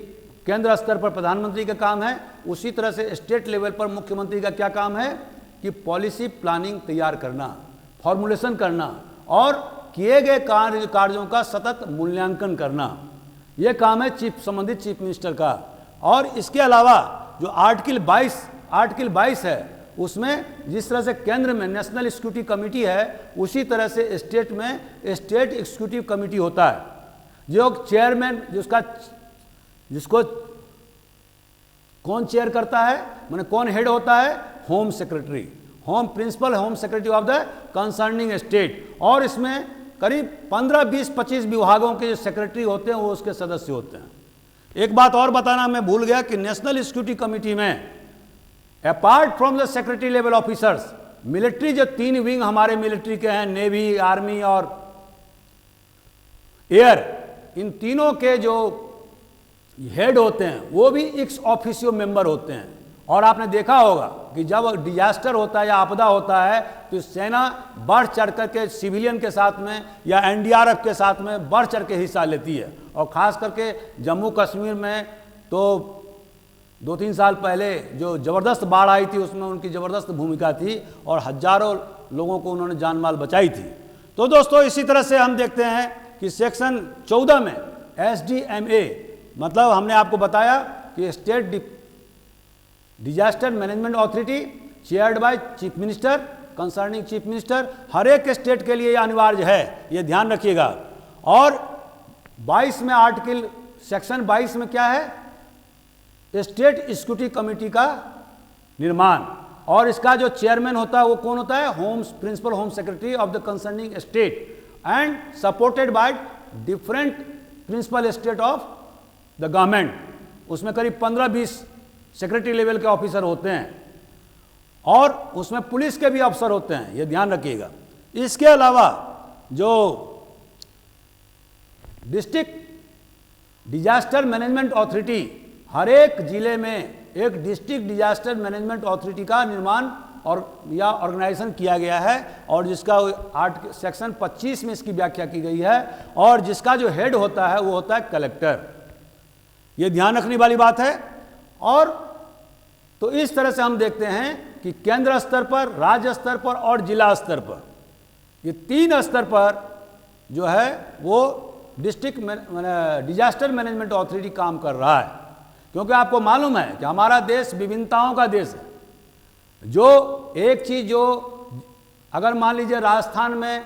केंद्र स्तर पर प्रधानमंत्री का काम है, उसी तरह से स्टेट लेवल पर मुख्यमंत्री का क्या काम है कि पॉलिसी प्लानिंग तैयार करना, फॉर्मुलेशन करना और किए गए कार्यों का सतत मूल्यांकन करना, यह काम है संबंधित चीफ मिनिस्टर का। और इसके अलावा जो आर्टिकल 22 है उसमें जिस तरह से केंद्र में नेशनल सिक्योरिटी कमेटी है, उसी तरह से स्टेट में स्टेट एग्जीक्यूटिव कमेटी होता है, जो चेयरमैन जिसको कौन चेयर करता है, माने कौन हेड होता है? Home secretary, principal home secretary of the concerning state. और इसमें करीब 15, 20, 25 विभागों के जो सेक्रेटरी होते हैं वो उसके सदस्य होते हैं। एक बात और बताना मैं भूल गया कि नेशनल सिक्योरिटी कमेटी में apart from the secretary level officers, military जो 3 विंग हमारे मिलिट्री के हैं, नेवी, आर्मी और एयर, इन तीनों के जो हेड होते हैं वो भी एक्स ऑफिशियो मेंबर होते हैं। और आपने देखा होगा कि जब डिजास्टर होता है या आपदा होता है तो सेना बढ़ चढ़ कर के सिविलियन के साथ में या एनडीआरएफ के साथ में बढ़ चढ़ के हिस्सा लेती है। और ख़ास करके जम्मू कश्मीर में तो 2-3 साल पहले जो ज़बरदस्त बाढ़ आई थी उसमें उनकी ज़बरदस्त भूमिका थी और हजारों लोगों को उन्होंने जान माल बचाई थी। तो दोस्तों इसी तरह से हम देखते हैं कि सेक्शन 14 में SDMA, मतलब हमने आपको बताया कि state disaster management authority chaired by chief minister concerning chief minister, हर एक स्टेट के लिए अनिवार्य है, ये ध्यान रखिएगा। और 22 में आर्टिकल सेक्शन 22 में क्या है? स्टेट सिक्योरिटी कमेटी का निर्माण, और इसका जो चेयरमैन होता है वो कौन होता है? Principal home secretary of the concerning state and supported by different principal state of the government. उसमें करीब 15-20 सेक्रेटरी लेवल के ऑफिसर होते हैं और उसमें पुलिस के भी अफसर होते हैं, ये ध्यान रखिएगा। इसके अलावा जो डिस्ट्रिक्ट डिजास्टर मैनेजमेंट अथॉरिटी, हर एक जिले में एक डिस्ट्रिक्ट डिजास्टर मैनेजमेंट अथॉरिटी का निर्माण और या ऑर्गेनाइजेशन किया गया है, और जिसका सेक्शन 25 में इसकी व्याख्या की गई है, और जिसका जो हेड होता है वो होता है कलेक्टर। ये ध्यान रखने वाली बात है। और तो इस तरह से हम देखते हैं कि केंद्र स्तर पर, राज्य स्तर पर और जिला स्तर पर, ये 3 स्तर पर जो है वो डिस्ट्रिक्ट डिजास्टर मैनेजमेंट अथॉरिटी काम कर रहा है। क्योंकि आपको मालूम है कि हमारा देश विभिन्नताओं का देश है। जो एक चीज़ जो अगर मान लीजिए राजस्थान में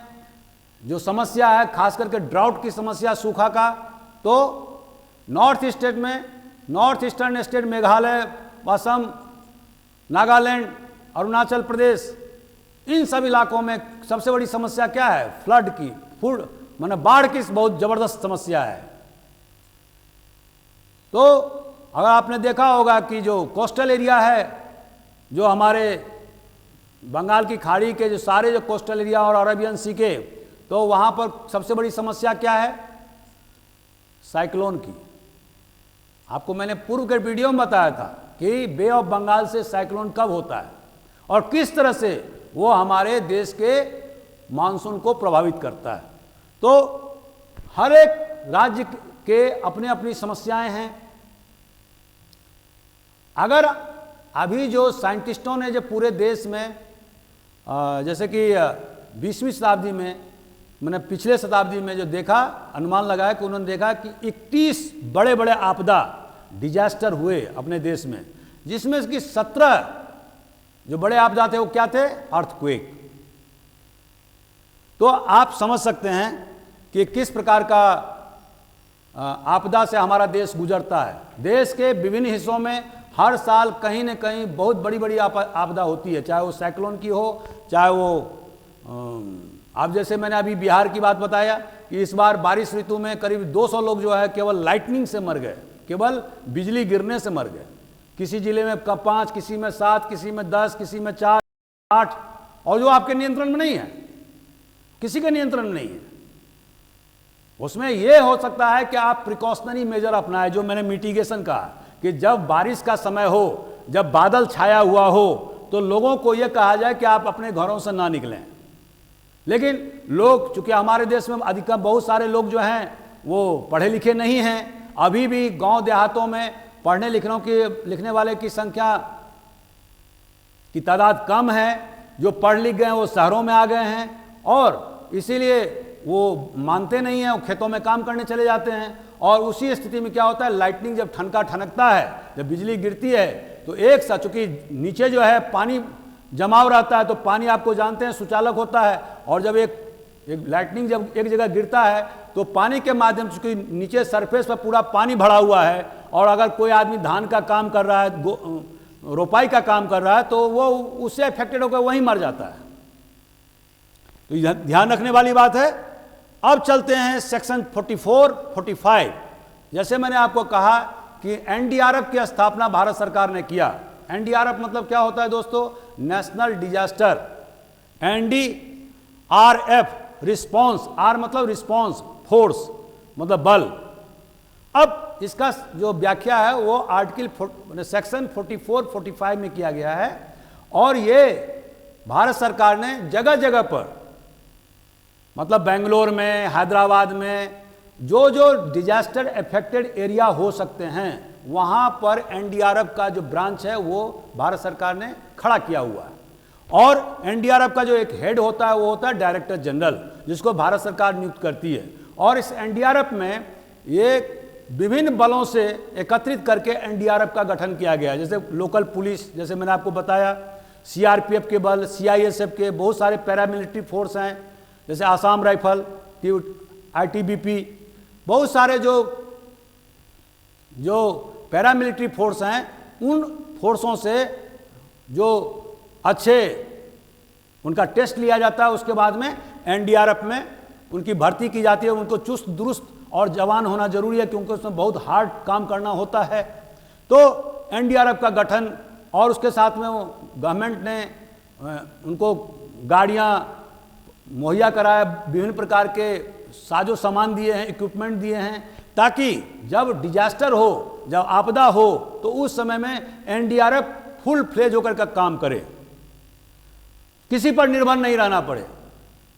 जो समस्या है, खास करके ड्राउट की समस्या, सूखा का, तो north eastern state Meghalaya, Assam, Nagaland, Arunachal Pradesh, इन सब इलाकों में सबसे बड़ी समस्या क्या है? फ्लड की, माने बाढ़ की बहुत ज़बरदस्त समस्या है। तो अगर आपने देखा होगा कि जो कोस्टल एरिया है, जो हमारे बंगाल की खाड़ी के जो सारे जो कोस्टल एरिया और अरेबियन सी के, तो वहाँ पर सबसे बड़ी समस्या क्या है? साइक्लोन की। आपको मैंने पूर्व के वीडियो में बताया था कि बे ऑफ बंगाल से साइक्लोन कब होता है और किस तरह से वो हमारे देश के मानसून को प्रभावित करता है। तो हर एक राज्य के अपनी अपनी समस्याएं हैं। अगर अभी जो साइंटिस्टों ने जो पूरे देश में जैसे कि 20वीं शताब्दी में, मैंने पिछले शताब्दी में जो देखा, अनुमान लगाया कि उन्होंने देखा कि 31 बड़े बड़े आपदा डिजास्टर हुए अपने देश में, जिसमें कि 17 जो बड़े आपदा थे वो क्या थे? अर्थक्वेक। तो आप समझ सकते हैं कि किस प्रकार का आपदा से हमारा देश गुजरता है। देश के विभिन्न हिस्सों में हर साल कहीं न कहीं बहुत बड़ी बड़ी आपदा होती है, चाहे वो साइक्लोन की हो, चाहे वो आप जैसे मैंने अभी बिहार की बात बताया कि इस बार बारिश ऋतु में करीब 200 लोग जो है केवल लाइटनिंग से मर गए, केवल बिजली गिरने से मर गए। किसी जिले में 5, किसी में 7, किसी में 10, किसी में 4, 8, और जो आपके नियंत्रण में नहीं है, किसी के नियंत्रण में नहीं है। उसमें यह हो सकता है कि आप प्रिकॉशनरी मेजर अपनाएं, जो मैंने मिटिगेशन कहा कि जब बारिश का समय हो, जब बादल छाया हुआ हो, तो लोगों को यह कहा जाए कि आप अपने घरों से ना निकलें। लेकिन लोग, चूंकि हमारे देश में अधिकतर बहुत सारे लोग जो हैं वो पढ़े लिखे नहीं हैं, अभी भी गांव देहातों में पढ़ने लिखने वाले की संख्या की तादाद कम है। जो पढ़ लिख गए वो शहरों में आ गए हैं और इसीलिए वो मानते नहीं हैं, वो खेतों में काम करने चले जाते हैं। और उसी स्थिति में क्या होता है, लाइटनिंग जब ठनकता है, जब बिजली गिरती है, तो एक साथ, चूंकि नीचे जो है पानी जमाव रहता है, तो पानी आपको जानते हैं सुचालक होता है, और जब एक लाइटनिंग जब एक जगह गिरता है तो पानी के माध्यम से, चूंकि नीचे सरफेस पर पूरा पानी भरा हुआ है, और अगर कोई आदमी धान का काम कर रहा है, रोपाई का काम कर रहा है, तो वो उससे अफेक्टेड होकर वहीं मर जाता है। तो यह ध्यान रखने वाली बात है। अब चलते हैं सेक्शन 44, 45। जैसे मैंने आपको कहा कि एनडीआरएफ की स्थापना भारत सरकार ने किया। एनडीआरएफ मतलब क्या होता है दोस्तों? National disaster. NDRF response, R मतलब रिस्पॉन्स, फोर्स मतलब बल। अब इसका जो व्याख्या है वो आर्टिकल सेक्शन 44, 45 में किया गया है, और ये भारत सरकार ने जगह जगह पर, मतलब बेंगलोर में, हैदराबाद में, जो जो डिजास्टर अफेक्टेड एरिया हो सकते हैं, वहां पर एनडीआरएफ का जो ब्रांच है वो भारत सरकार ने खड़ा किया हुआ है। और एनडीआरएफ का जो एक हेड होता है वो होता है डायरेक्टर जनरल, जिसको भारत सरकार नियुक्त करती है। और इस एनडीआरएफ में ये विभिन्न बलों से एकत्रित करके एनडीआरएफ का गठन किया गया है। जैसे लोकल पुलिस, जैसे मैंने आपको बताया, सीआरपीएफ के बल, सीआईएसएफ के, बहुत सारे पैरामिलिट्री फोर्स हैं, जैसे आसाम राइफल, आईटीबीपी, बहुत सारे जो पैरामिलिट्री फोर्स हैं, उन फोर्सों से जो अच्छे उनका टेस्ट लिया जाता है, उसके बाद में एनडीआरएफ में उनकी भर्ती की जाती है। उनको चुस्त दुरुस्त और जवान होना जरूरी है, क्योंकि उसमें बहुत हार्ड काम करना होता है। तो एनडीआरएफ का गठन, और उसके साथ में वो गवर्नमेंट ने उनको गाड़ियां मुहैया कराया, विभिन्न प्रकार के साजो सामान दिए हैं, इक्विपमेंट दिए हैं, ताकि जब डिजास्टर हो, जब आपदा हो, तो उस समय में एनडीआरएफ फुल फ्लेज होकर का काम करे, किसी पर निर्भर नहीं रहना पड़े।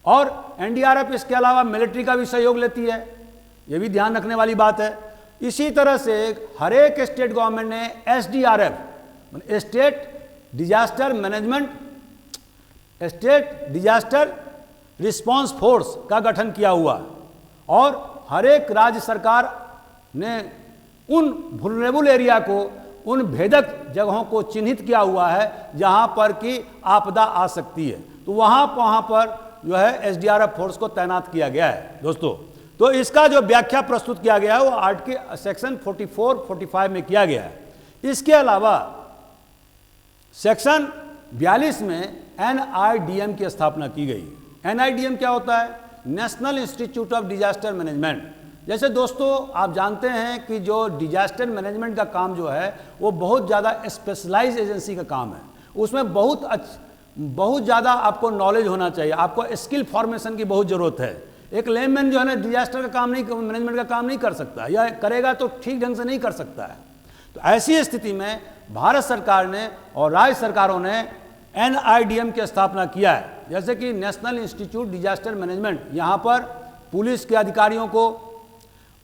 और एनडीआरएफ इसके अलावा मिलिट्री का भी सहयोग लेती है, यह भी ध्यान रखने वाली बात है। इसी तरह से हर एक स्टेट गवर्नमेंट ने SDRF, state disaster management, state disaster response force का गठन किया हुआ। और हर एक राज्य सरकार ने उन वुल्नरेबल एरिया को, उन भेदक जगहों को चिन्हित किया हुआ है जहां पर कि आपदा आ सकती है, तो वहां पर जो है एसडीआरएफ फोर्स को तैनात किया गया है दोस्तों। तो इसका जो व्याख्या प्रस्तुत किया गया है वो आर्टिकल सेक्शन 44, 45 में किया गया है। इसके अलावा सेक्शन 42 में एनआईडीएम की स्थापना की गई। एनआईडीएम क्या होता है? National institute of disaster management. जैसे दोस्तों आप जानते हैं कि जो डिजास्टर मैनेजमेंट का काम जो है वो बहुत ज़्यादा स्पेशलाइज एजेंसी का काम है। उसमें बहुत ज़्यादा आपको नॉलेज होना चाहिए, आपको स्किल फॉर्मेशन की बहुत ज़रूरत है। एक लेमैन जो है ना डिजास्टर का काम नहीं, मैनेजमेंट का काम नहीं कर सकता, या करेगा तो ठीक ढंग से नहीं कर सकता है। तो ऐसी स्थिति में भारत सरकार ने और राज्य सरकारों ने एनआईडीएम की स्थापना किया है। जैसे कि नेशनल इंस्टीट्यूट डिजास्टर मैनेजमेंट, यहाँ पर पुलिस के अधिकारियों को,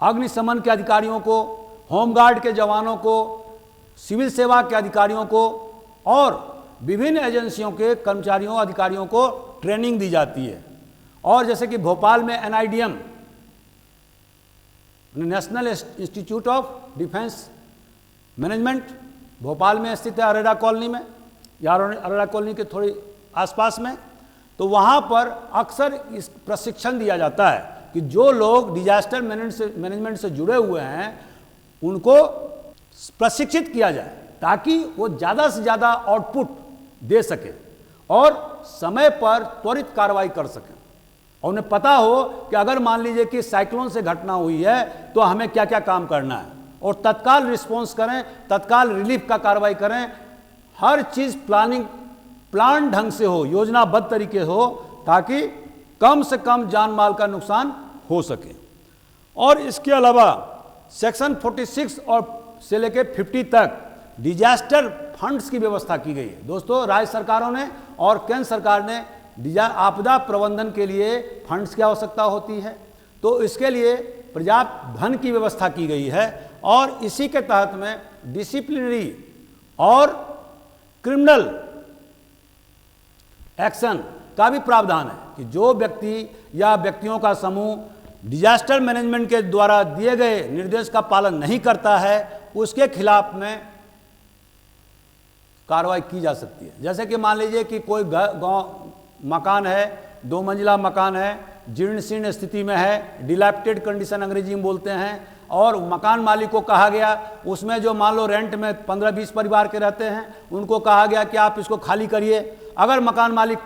अग्निशमन के अधिकारियों को, होमगार्ड के जवानों को, सिविल सेवा के अधिकारियों को और विभिन्न एजेंसियों के कर्मचारियों अधिकारियों को ट्रेनिंग दी जाती है। और जैसे कि भोपाल में NIDM, national institute of defence management Bhopal में स्थित है, अरेरा कॉलोनी में या अरेरा कॉलोनी के थोड़ी आसपास में। तो वहाँ पर अक्सर इस प्रशिक्षण दिया जाता है कि जो लोग डिजास्टर मैनेजमेंट से जुड़े हुए हैं उनको प्रशिक्षित किया जाए ताकि वो ज़्यादा से ज़्यादा आउटपुट दे सके और समय पर त्वरित कार्रवाई कर सकें, और उन्हें पता हो कि अगर मान लीजिए कि साइक्लोन से घटना हुई है तो हमें क्या क्या काम करना है, और तत्काल रिस्पॉन्स करें, तत्काल रिलीफ का कार्रवाई करें। हर चीज़ प्लान ढंग से हो, योजनाबद्ध तरीके हो, ताकि कम से कम जान माल का नुकसान हो सके। और इसके अलावा सेक्शन 46 और से लेकर 50 तक डिजास्टर फंड्स की व्यवस्था की गई है। दोस्तों, राज्य सरकारों ने और केंद्र सरकार ने आपदा प्रबंधन के लिए फंड्स की आवश्यकता होती है, तो इसके लिए पर्याप्त धन की व्यवस्था की गई है। और इसी के तहत में डिसिप्लिनरी और क्रिमिनल एक्शन का भी प्रावधान है कि जो व्यक्ति या व्यक्तियों का समूह डिजास्टर मैनेजमेंट के द्वारा दिए गए निर्देश का पालन नहीं करता है उसके खिलाफ में कार्रवाई की जा सकती है। जैसे कि मान लीजिए कि कोई गांव मकान है, 2 मंजिला मकान है, जीर्ण शीर्ण स्थिति में है, डिलैपिडेटेड कंडीशन अंग्रेजी में बोलते हैं, और मकान मालिक को कहा गया, उसमें जो मान लो रेंट में 15-20 परिवार के रहते हैं, उनको कहा गया कि आप इसको खाली करिए। अगर मकान मालिक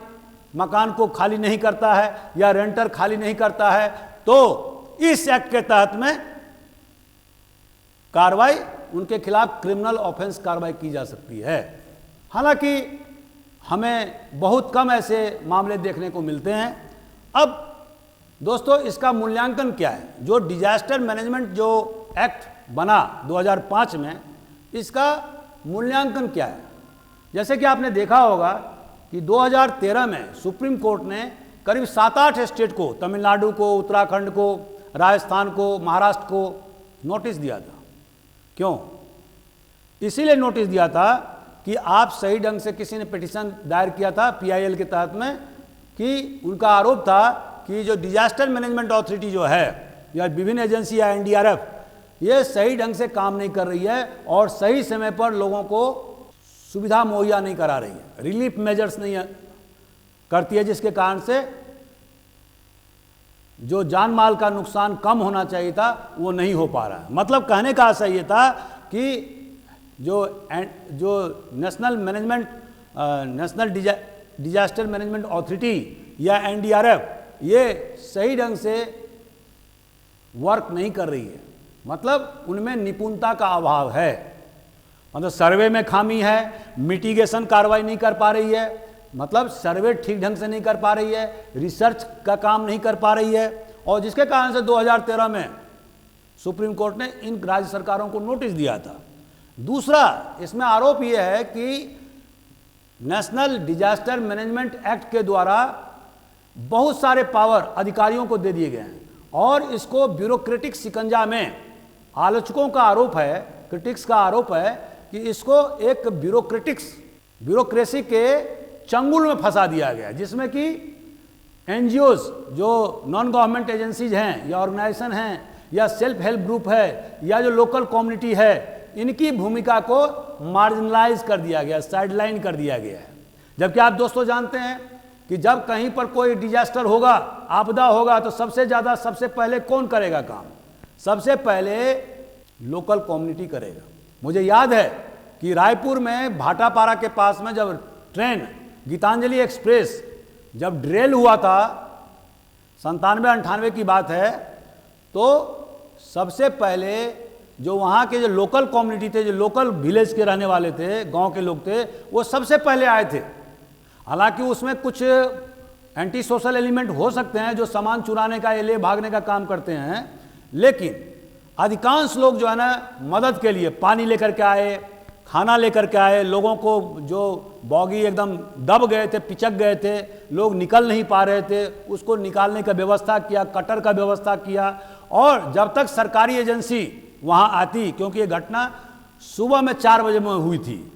मकान को खाली नहीं करता है या रेंटर खाली नहीं करता है तो इस एक्ट के तहत में कार्रवाई उनके खिलाफ क्रिमिनल ऑफेंस कार्रवाई की जा सकती है। हालांकि हमें बहुत कम ऐसे मामले देखने को मिलते हैं। अब दोस्तों, इसका मूल्यांकन क्या है? जो डिजास्टर मैनेजमेंट जो एक्ट बना 2005 में, इसका मूल्यांकन क्या है? जैसे कि आपने देखा होगा कि 2013 में सुप्रीम कोर्ट ने करीब 7-8 स्टेट को, तमिलनाडु को, उत्तराखंड को, राजस्थान को, महाराष्ट्र को नोटिस दिया था। क्यों? इसीलिए नोटिस दिया था कि आप सही ढंग से, किसी ने पिटीशन दायर किया था PIL के तहत में, कि उनका आरोप था कि जो डिजास्टर मैनेजमेंट अथॉरिटी जो है या विभिन्न एजेंसी या NDRF, ये सही ढंग से काम नहीं कर रही है और सही समय पर लोगों को सुविधा मुहैया नहीं करा रही है, रिलीफ मेजर्स नहीं करती है, जिसके कारण से जो जान माल का नुकसान कम होना चाहिए था वो नहीं हो पा रहा है। मतलब कहने का आशय ये था कि जो नेशनल डिजास्टर मैनेजमेंट अथॉरिटी या NDRF ये सही ढंग से वर्क नहीं कर रही है, मतलब उनमें निपुणता का अभाव है। मतलब सर्वे में खामी है, मिटिगेशन कार्रवाई नहीं कर पा रही है, मतलब सर्वे ठीक ढंग से नहीं कर पा रही है, रिसर्च का काम नहीं कर पा रही है, और जिसके कारण से 2013 में सुप्रीम कोर्ट ने इन राज्य सरकारों को नोटिस दिया था। दूसरा, इसमें आरोप यह है कि नेशनल डिजास्टर मैनेजमेंट एक्ट के द्वारा बहुत सारे पावर अधिकारियों को दे दिए गए हैं और इसको ब्यूरोक्रेटिक शिकंजा में, आलोचकों का आरोप है, क्रिटिक्स का आरोप है कि इसको एक ब्यूरोक्रेसी के चंगुल में फंसा दिया गया, जिसमें कि NGOs जो नॉन गवर्नमेंट एजेंसीज हैं या ऑर्गेनाइजेशन हैं या सेल्फ हेल्प ग्रुप है या जो लोकल कम्युनिटी है, इनकी भूमिका को मार्जिनलाइज कर दिया गया, साइडलाइन कर दिया गया है। जबकि आप दोस्तों जानते हैं कि जब कहीं पर कोई डिजास्टर होगा, आपदा होगा, तो सबसे पहले कौन करेगा काम? सबसे पहले लोकल कम्युनिटी करेगा। मुझे याद है कि रायपुर में भाटापारा के पास में जब ट्रेन गीतांजलि एक्सप्रेस जब ड्रेल हुआ था, 97-98 की बात है, तो सबसे पहले जो वहाँ के जो लोकल कम्युनिटी थे, जो लोकल विलेज के रहने वाले थे, गांव के लोग थे, वो सबसे पहले आए थे। हालांकि उसमें कुछ एंटी सोशल एलिमेंट हो सकते हैं जो सामान चुराने का, ले भागने का काम करते हैं, लेकिन अधिकांश लोग जो है ना मदद के लिए पानी लेकर के आए, खाना लेकर के आए। लोगों को जो बॉगी एकदम दब गए थे, पिचक गए थे, लोग निकल नहीं पा रहे थे, उसको निकालने का व्यवस्था किया, कटर का व्यवस्था किया। और जब तक सरकारी एजेंसी वहाँ आती, क्योंकि ये घटना सुबह में 4 बजे में हुई थी,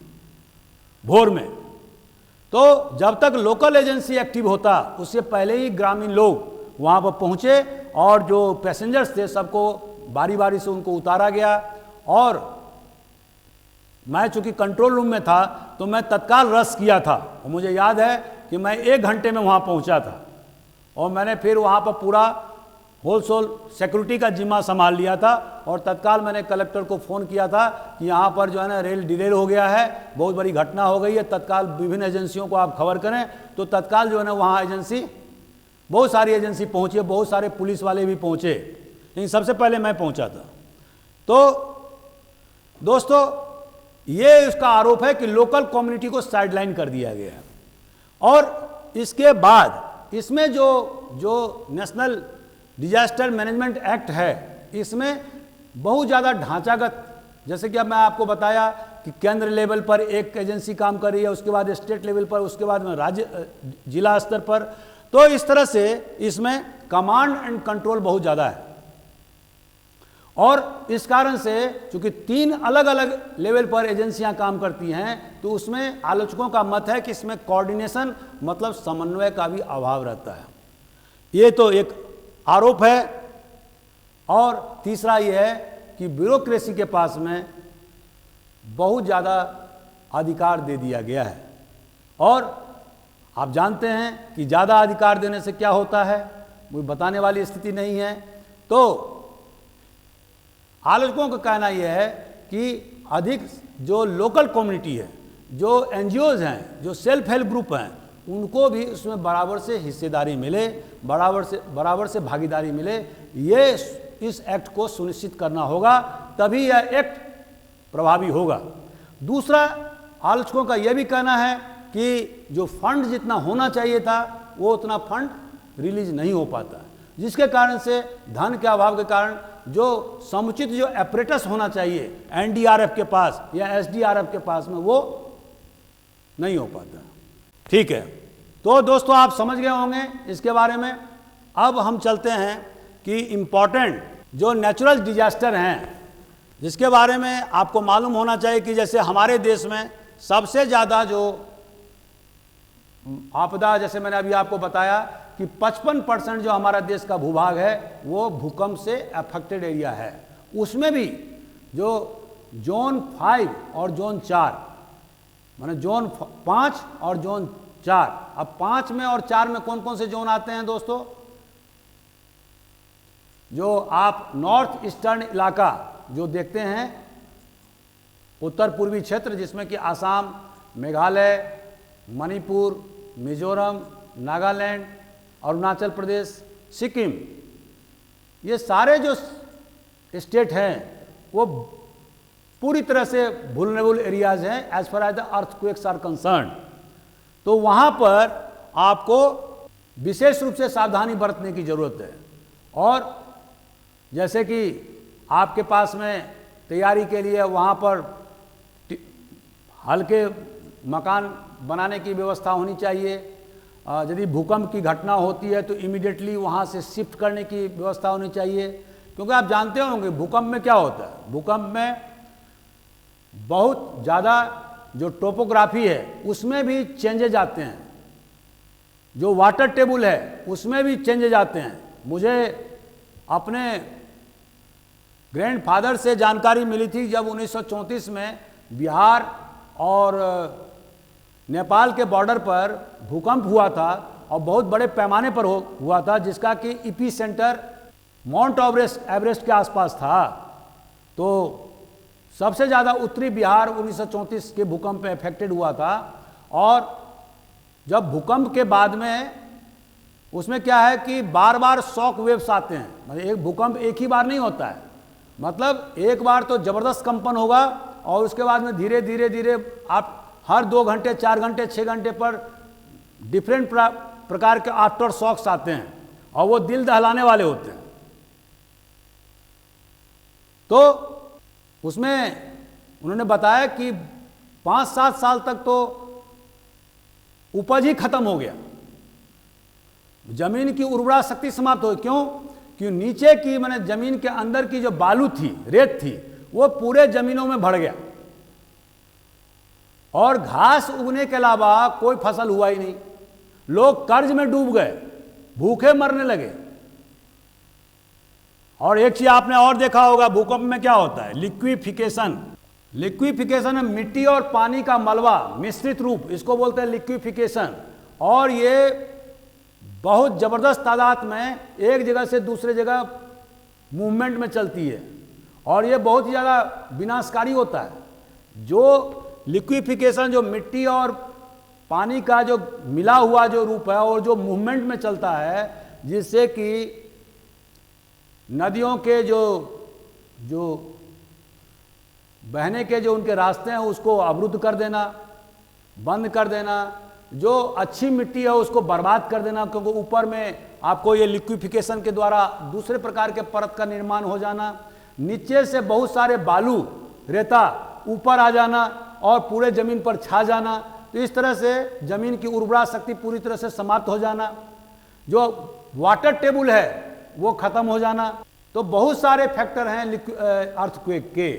भोर में, तो जब तक लोकल एजेंसी एक्टिव होता उससे पहले ही ग्रामीण लोग वहाँ पर पहुँचे और जो पैसेंजर्स थे सबको बारी बारी से उनको उतारा गया और मैं चूंकि कंट्रोल रूम में था तो मैं तत्काल रश किया था और मुझे याद है कि मैं 1 घंटे में वहाँ पहुँचा था और मैंने फिर वहाँ पर पूरा होलसेल सिक्योरिटी का जिम्मा संभाल लिया था और तत्काल मैंने कलेक्टर को फ़ोन किया था कि यहाँ पर जो है ना रेल डिले हो गया है, बहुत बड़ी घटना हो गई है, तत्काल विभिन्न एजेंसियों को आप खबर करें। तो तत्काल जो है ना वहाँ एजेंसी, बहुत सारी एजेंसी पहुँची, बहुत सारे पुलिस वाले भी पहुँचे, लेकिन सबसे पहले मैं पहुँचा था। तो दोस्तों ये उसका आरोप है कि लोकल कम्युनिटी को साइडलाइन कर दिया गया है। और इसके बाद इसमें जो नेशनल डिजास्टर मैनेजमेंट एक्ट है, इसमें बहुत ज़्यादा ढांचागत, जैसे कि अब मैं आपको बताया कि केंद्र लेवल पर एक एजेंसी काम कर रही है, उसके बाद स्टेट लेवल पर, उसके बाद में राज्य जिला स्तर पर, तो इस तरह से इसमें कमांड एंड कंट्रोल बहुत ज़्यादा है। और इस कारण से चूंकि 3 अलग अलग लेवल पर एजेंसियां काम करती हैं, तो उसमें आलोचकों का मत है कि इसमें कोऑर्डिनेशन मतलब समन्वय का भी अभाव रहता है। ये तो एक आरोप है। और तीसरा यह है कि ब्यूरोक्रेसी के पास में बहुत ज़्यादा अधिकार दे दिया गया है। और आप जानते हैं कि ज़्यादा अधिकार देने से क्या होता है, कोई बताने वाली स्थिति नहीं है। तो आलोचकों का कहना यह है कि अधिक जो लोकल कम्युनिटी है, जो एनजीओज हैं, जो सेल्फ हेल्प ग्रुप हैं, उनको भी उसमें बराबर से हिस्सेदारी मिले, बराबर से भागीदारी मिले। ये इस एक्ट को सुनिश्चित करना होगा, तभी यह एक्ट प्रभावी होगा। दूसरा, आलोचकों का यह भी कहना है कि जो फंड जितना होना चाहिए था वो उतना फंड रिलीज नहीं हो पाता, जिसके कारण से धन के अभाव के कारण जो समुचित जो एपरेटस होना चाहिए एनडीआरएफ के पास या एसडीआरएफ के पास में, वो नहीं हो पाता। ठीक है, तो दोस्तों आप समझ गए होंगे इसके बारे में। अब हम चलते हैं कि इम्पॉर्टेंट जो नेचुरल डिजास्टर हैं, जिसके बारे में आपको मालूम होना चाहिए कि जैसे हमारे देश में सबसे ज़्यादा जो आपदा, जैसे मैंने अभी आपको बताया कि 55% जो हमारा देश का भूभाग है वो भूकंप से अफेक्टेड एरिया है। उसमें भी जो जोन 5 और जोन 4, माने जोन 5 और जोन 4, अब 5 में और 4 में कौन कौन से जोन आते हैं दोस्तों? जो आप नॉर्थ ईस्टर्न इलाका जो देखते हैं, उत्तर पूर्वी क्षेत्र, जिसमें कि आसाम, मेघालय, मणिपुर, मिजोरम, नागालैंड, अरुणाचल प्रदेश, सिक्किम, ये सारे जो स्टेट हैं वो पूरी तरह से वुल्नरेबल एरियाज हैं as far as the earthquakes are concern. तो वहाँ पर आपको विशेष रूप से सावधानी बरतने की ज़रूरत है। और जैसे कि आपके पास में तैयारी के लिए वहाँ पर हल्के मकान बनाने की व्यवस्था होनी चाहिए। यदि भूकंप की घटना होती है तो इमीडिएटली वहाँ से शिफ्ट करने की व्यवस्था होनी चाहिए, क्योंकि आप जानते होंगे भूकंप में क्या होता है। भूकंप में बहुत ज़्यादा जो टोपोग्राफी है उसमें भी चेंजेज आते हैं, जो वाटर टेबल है उसमें भी चेंजेज आते हैं। मुझे अपने ग्रैंडफादर से जानकारी मिली थी जब 1934 में बिहार और नेपाल के बॉर्डर पर भूकंप हुआ था और बहुत बड़े पैमाने पर हुआ था, जिसका कि इपी सेंटर माउंट एवरेस्ट के आसपास था। तो सबसे ज़्यादा उत्तरी बिहार 1934 के भूकंप में अफेक्टेड हुआ था। और जब भूकंप के बाद में उसमें क्या है कि बार बार शॉक वेव्स आते हैं, मतलब एक भूकंप एक ही बार नहीं होता है, मतलब एक बार तो ज़बरदस्त कंपन होगा और उसके बाद में धीरे धीरे धीरे आप हर 2 घंटे 4 घंटे 6 घंटे पर डिफरेंट प्रकार के आफ्टर शॉक्स आते हैं और वो दिल दहलाने वाले होते हैं। तो उसमें उन्होंने बताया कि 5-7 साल तक तो उपज ही खत्म हो गया, जमीन की उर्वरा शक्ति समाप्त हो। क्यों? कि नीचे की माने जमीन के अंदर की जो बालू थी, रेत थी, वो पूरे जमीनों में भर गया और घास उगने के अलावा कोई फसल हुआ ही नहीं। लोग कर्ज में डूब गए, भूखे मरने लगे। और एक चीज आपने और देखा होगा, भूकंप में क्या होता है, लिक्विफिकेशन, लिक्विफिकेशन है मिट्टी और पानी का मलबा मिश्रित रूप, इसको बोलते हैं लिक्विफिकेशन। और ये बहुत ज़बरदस्त तादाद में एक जगह से दूसरे जगह मूवमेंट में चलती है और ये बहुत ही ज़्यादा विनाशकारी होता है। जो लिक्विफिकेशन जो मिट्टी और पानी का जो मिला हुआ जो रूप है और जो मूवमेंट में चलता है, जिससे कि नदियों के जो बहने के जो उनके रास्ते हैं उसको अवरुद्ध कर देना, बंद कर देना, जो अच्छी मिट्टी है उसको बर्बाद कर देना, क्योंकि ऊपर में आपको ये लिक्विफिकेशन के द्वारा दूसरे प्रकार के परत का निर्माण हो जाना, नीचे से बहुत सारे बालू रेता ऊपर आ जाना और पूरे ज़मीन पर छा जाना। तो इस तरह से ज़मीन की उर्वरा शक्ति पूरी तरह से समाप्त हो जाना, जो वाटर टेबल है वो ख़त्म हो जाना। तो बहुत सारे फैक्टर हैं अर्थक्वेक के।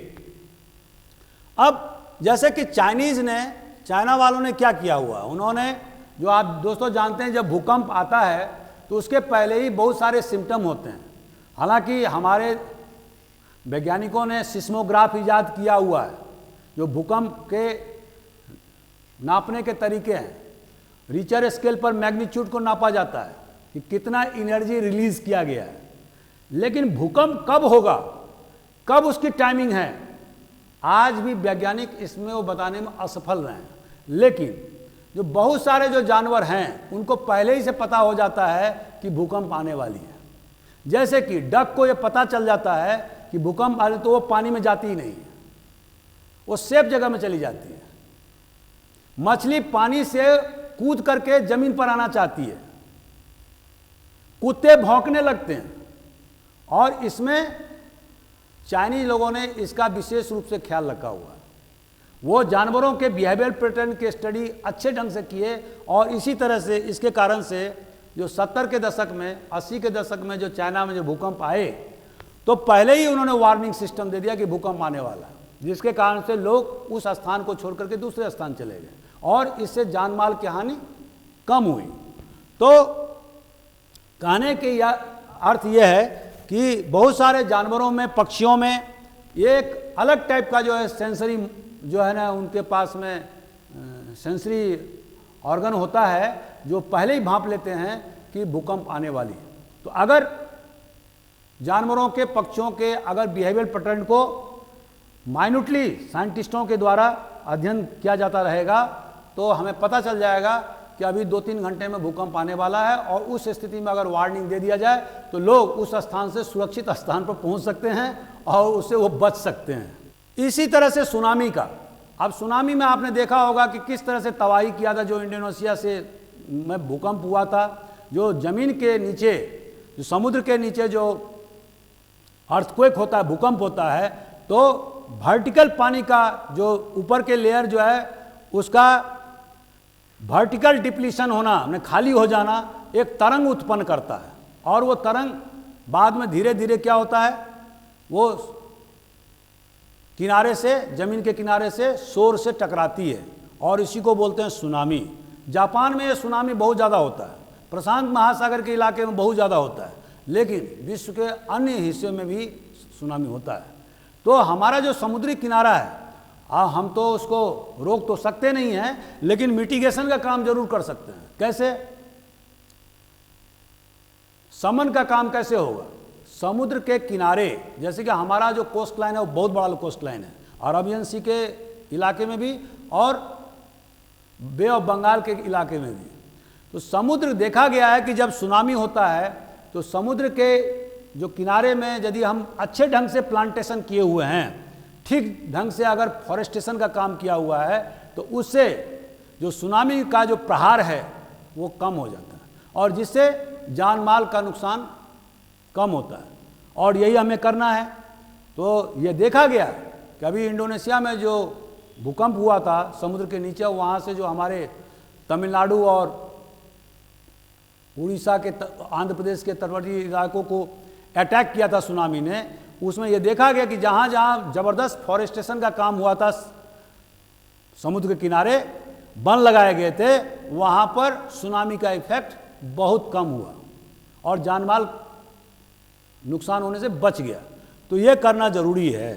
अब जैसे कि चाइना वालों ने क्या किया हुआ, उन्होंने, जो आप दोस्तों जानते हैं, जब भूकंप आता है तो उसके पहले ही बहुत सारे सिम्टम होते हैं। हालांकि हमारे वैज्ञानिकों ने सिस्मोग्राफ इजाद किया हुआ है, जो भूकंप के नापने के तरीके हैं। रिचर स्केल पर मैग्नीट्यूड को नापा जाता है कि कितना एनर्जी रिलीज किया गया है, लेकिन भूकंप कब होगा, कब उसकी टाइमिंग है, आज भी वैज्ञानिक इसमें वो बताने में असफल रहे हैं। लेकिन जो बहुत सारे जो जानवर हैं उनको पहले ही से पता हो जाता है कि भूकंप आने वाली है। जैसे कि डक को ये पता चल जाता है कि भूकंप आने, तो वो पानी में जाती ही नहीं है, वो सेफ जगह में चली जाती है। मछली पानी से कूद करके जमीन पर आना चाहती है, कुत्ते भौंकने लगते हैं। और इसमें चाइनीज लोगों ने इसका विशेष रूप से ख्याल रखा हुआ है। वो जानवरों के बिहेवियर पैटर्न के स्टडी अच्छे ढंग से किए और इसी तरह से इसके कारण से जो 70 के दशक में, 80 के दशक में जो चाइना में जो भूकंप आए, तो पहले ही उन्होंने वार्निंग सिस्टम दे दिया कि भूकंप आने वाला है, जिसके कारण से लोग उस स्थान को छोड़ करके दूसरे स्थान चले गए और इससे जान माल की हानि कम हुई। तो कहने के अर्थ यह है कि बहुत सारे जानवरों में, पक्षियों में एक अलग टाइप का जो है सेंसरी जो है ना, उनके पास में सेंसरी ऑर्गन होता है जो पहले ही भांप लेते हैं कि भूकंप आने वाली है। तो अगर जानवरों के, पक्षियों के अगर बिहेवियर पैटर्न को माइन्यूटली साइंटिस्टों के द्वारा अध्ययन किया जाता रहेगा तो हमें पता चल जाएगा कि अभी 2-3 घंटे में भूकंप आने वाला है। और उस स्थिति में अगर वार्निंग दे दिया जाए तो लोग उस स्थान से सुरक्षित स्थान पर पहुंच सकते हैं और उससे वो बच सकते हैं। इसी तरह से सुनामी का, अब सुनामी में आपने देखा होगा कि किस तरह से तबाही किया था, जो इंडोनेशिया से में भूकंप हुआ था। जो ज़मीन के नीचे, जो समुद्र के नीचे जो अर्थक्वेक होता है, भूकंप होता है, तो वर्टिकल पानी का जो ऊपर के लेयर जो है उसका वर्टिकल डिप्लीशन होना, खाली हो जाना, एक तरंग उत्पन्न करता है। और वो तरंग बाद में धीरे धीरे क्या होता है, वो किनारे से, जमीन के किनारे से शोर से टकराती है और इसी को बोलते हैं सुनामी। जापान में ये सुनामी बहुत ज़्यादा होता है, प्रशांत महासागर के इलाके में बहुत ज़्यादा होता है, लेकिन विश्व के अन्य हिस्सों में भी सुनामी होता है। तो हमारा जो समुद्री किनारा है, हम तो उसको रोक तो सकते नहीं हैं, लेकिन मिटिगेशन का काम जरूर कर सकते हैं। कैसे? समन का काम कैसे होगा? समुद्र के किनारे, जैसे कि हमारा जो कोस्ट लाइन है वो बहुत बड़ा कोस्ट लाइन है, अरबियन सी के इलाके में भी और बे ऑफ बंगाल के इलाके में भी। तो समुद्र देखा गया है कि जब सुनामी होता है तो समुद्र के जो किनारे में यदि हम अच्छे ढंग से प्लांटेशन किए हुए हैं, ठीक ढंग से अगर फॉरेस्टेशन का काम किया हुआ है, तो उससे जो सुनामी का जो प्रहार है वो कम हो जाता है और जिससे जान माल का नुकसान कम होता है। और यही हमें करना है। तो ये देखा गया कि अभी इंडोनेशिया में जो भूकंप हुआ था समुद्र के नीचे, वहाँ से जो हमारे तमिलनाडु और उड़ीसा के, आंध्र प्रदेश के तटवर्ती इलाकों को अटैक किया था सुनामी ने, उसमें यह देखा गया कि जहाँ जहाँ ज़बरदस्त फॉरेस्टेशन का काम हुआ था, समुद्र के किनारे वन लगाए गए थे, वहाँ पर सुनामी का इफेक्ट बहुत कम हुआ और जानमाल नुकसान होने से बच गया। तो ये करना ज़रूरी है।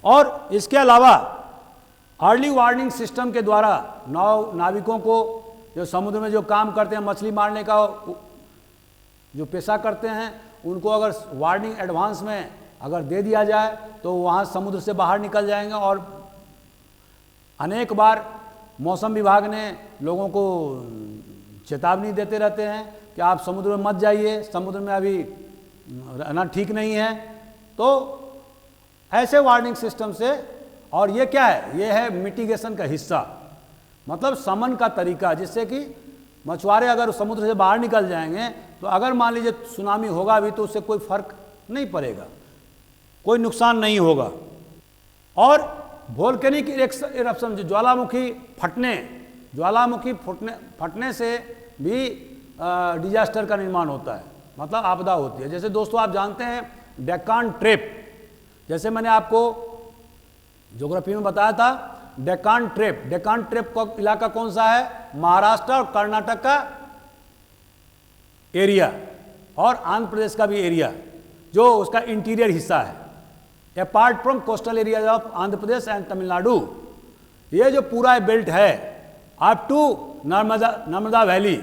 और इसके अलावा अर्ली वार्निंग सिस्टम के द्वारा नाविकों को जो समुद्र में जो काम करते हैं, मछली मारने का जो पेशा करते हैं, उनको अगर वार्निंग एडवांस में अगर दे दिया जाए तो वहाँ समुद्र से बाहर निकल जाएंगे। और अनेक बार मौसम विभाग ने लोगों को चेतावनी देते रहते हैं कि आप समुद्र में मत जाइए, समुद्र में अभी रहना ठीक नहीं है। तो ऐसे वार्निंग सिस्टम से, और ये क्या है, ये है मिटिगेशन का हिस्सा, मतलब समन का तरीका, जिससे कि मछुआरे अगर समुद्र से बाहर निकल जाएंगे तो अगर मान लीजिए सुनामी होगा भी तो उससे कोई फर्क नहीं पड़ेगा, कोई नुकसान नहीं होगा। और वोल्केनिक इरप्शन, ज्वालामुखी फटने से भी डिजास्टर का निर्माण होता है, मतलब आपदा होती है। जैसे दोस्तों आप जानते हैं डेक्कन ट्रैप, जैसे मैंने आपको ज्योग्राफी में बताया था, डेक्कन ट्रैप का इलाका कौन सा है, महाराष्ट्र और कर्नाटक का एरिया और आंध्र प्रदेश का भी एरिया, जो उसका इंटीरियर हिस्सा है, apart from coastal area of Andhra Pradesh and Tamil Nadu. ये जो पूरा बेल्ट है अप टू नर्मदा वैली,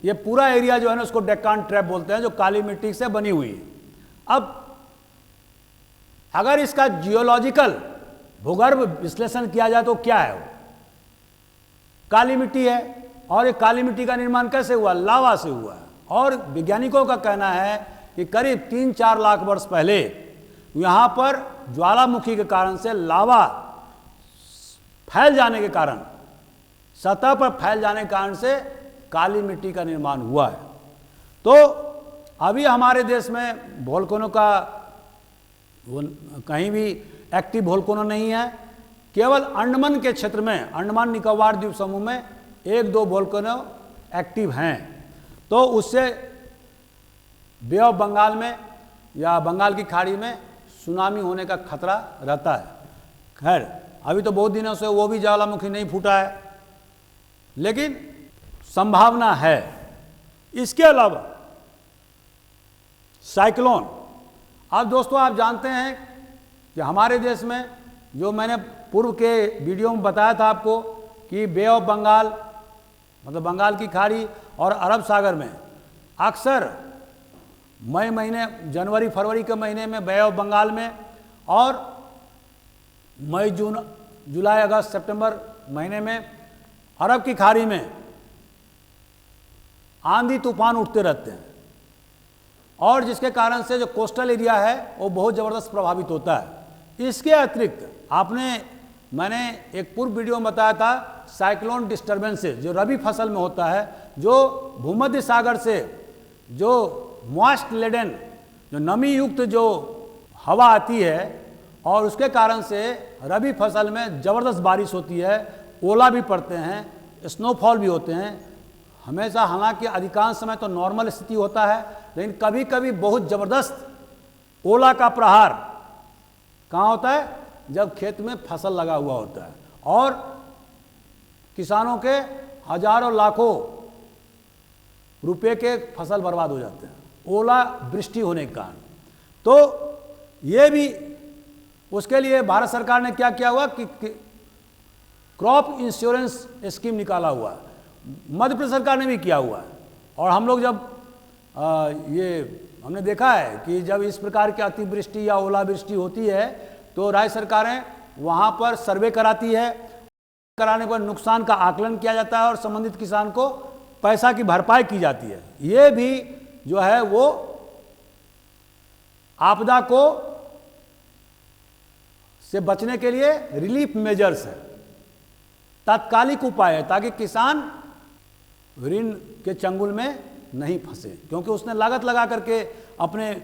ये पूरा एरिया जो है ना उसको डेक्कन ट्रैप बोलते हैं, जो काली मिट्टी से बनी हुई है। अब अगर इसका जियोलॉजिकल भूगर्भ विश्लेषण किया जाए तो क्या है, वो काली मिट्टी है। और ये काली मिट्टी का निर्माण कैसे हुआ, लावा से हुआ है। और वैज्ञानिकों का कहना है कि करीब 3-4 लाख वर्ष पहले यहाँ पर ज्वालामुखी के कारण से लावा फैल जाने के कारण, सतह पर फैल जाने के कारण से काली मिट्टी का निर्माण हुआ है। तो अभी हमारे देश में वोल्केनो का कहीं भी एक्टिव वोल्केनो नहीं है, केवल अंडमान के क्षेत्र में, अंडमान निकोबार द्वीप समूह में 1-2 वोल्केनो एक्टिव हैं। तो उससे बे ऑफ बंगाल में या बंगाल की खाड़ी में सुनामी होने का खतरा रहता है। खैर अभी तो बहुत दिनों से वो भी ज्वालामुखी नहीं फूटा है, लेकिन संभावना है। इसके अलावा साइक्लोन, अब दोस्तों आप जानते हैं कि हमारे देश में, जो मैंने पूर्व के वीडियो में बताया था आपको, कि बे ऑफ बंगाल मतलब बंगाल की खाड़ी और अरब सागर में अक्सर मई महीने, जनवरी फरवरी के महीने में बे ऑफ बंगाल में, और मई जून जुलाई अगस्त सितंबर महीने में अरब की खाड़ी में आंधी तूफान उठते रहते हैं, और जिसके कारण से जो कोस्टल एरिया है वो बहुत ज़बरदस्त प्रभावित होता है। इसके अतिरिक्त मैंने एक पूर्व वीडियो में बताया था साइक्लोन डिस्टर्बेंसेस, जो रबी फसल में होता है, जो भूमध्य सागर से जो मॉइस्ट लेडन, जो नमी युक्त जो हवा आती है, और उसके कारण से रबी फसल में ज़बरदस्त बारिश होती है, ओला भी पड़ते हैं, स्नोफॉल भी होते हैं। हमेशा, हालांकि अधिकांश समय तो नॉर्मल स्थिति होता है, लेकिन कभी कभी बहुत ज़बरदस्त ओला का प्रहार कहाँ होता है, जब खेत में फसल लगा हुआ होता है और किसानों के हजारों लाखों रुपए के फसल बर्बाद हो जाते हैं ओला वृष्टि होने के कारण। तो ये भी, उसके लिए भारत सरकार ने क्या किया हुआ कि क्रॉप इंश्योरेंस स्कीम निकाला हुआ है, मध्य प्रदेश सरकार ने भी किया हुआ है। और हम लोग जब ये हमने देखा है कि जब इस प्रकार की अतिवृष्टि या ओलावृष्टि होती है तो राज्य सरकारें वहाँ पर सर्वे कराती है, कराने पर नुकसान का आकलन किया जाता है और संबंधित किसान को पैसा की भरपाई की जाती है। ये भी जो है वो आपदा को से बचने के लिए रिलीफ मेजर्स है, तात्कालिक उपाय है, ताकि किसान ऋण के चंगुल में नहीं फंसे, क्योंकि उसने लागत लगा करके अपने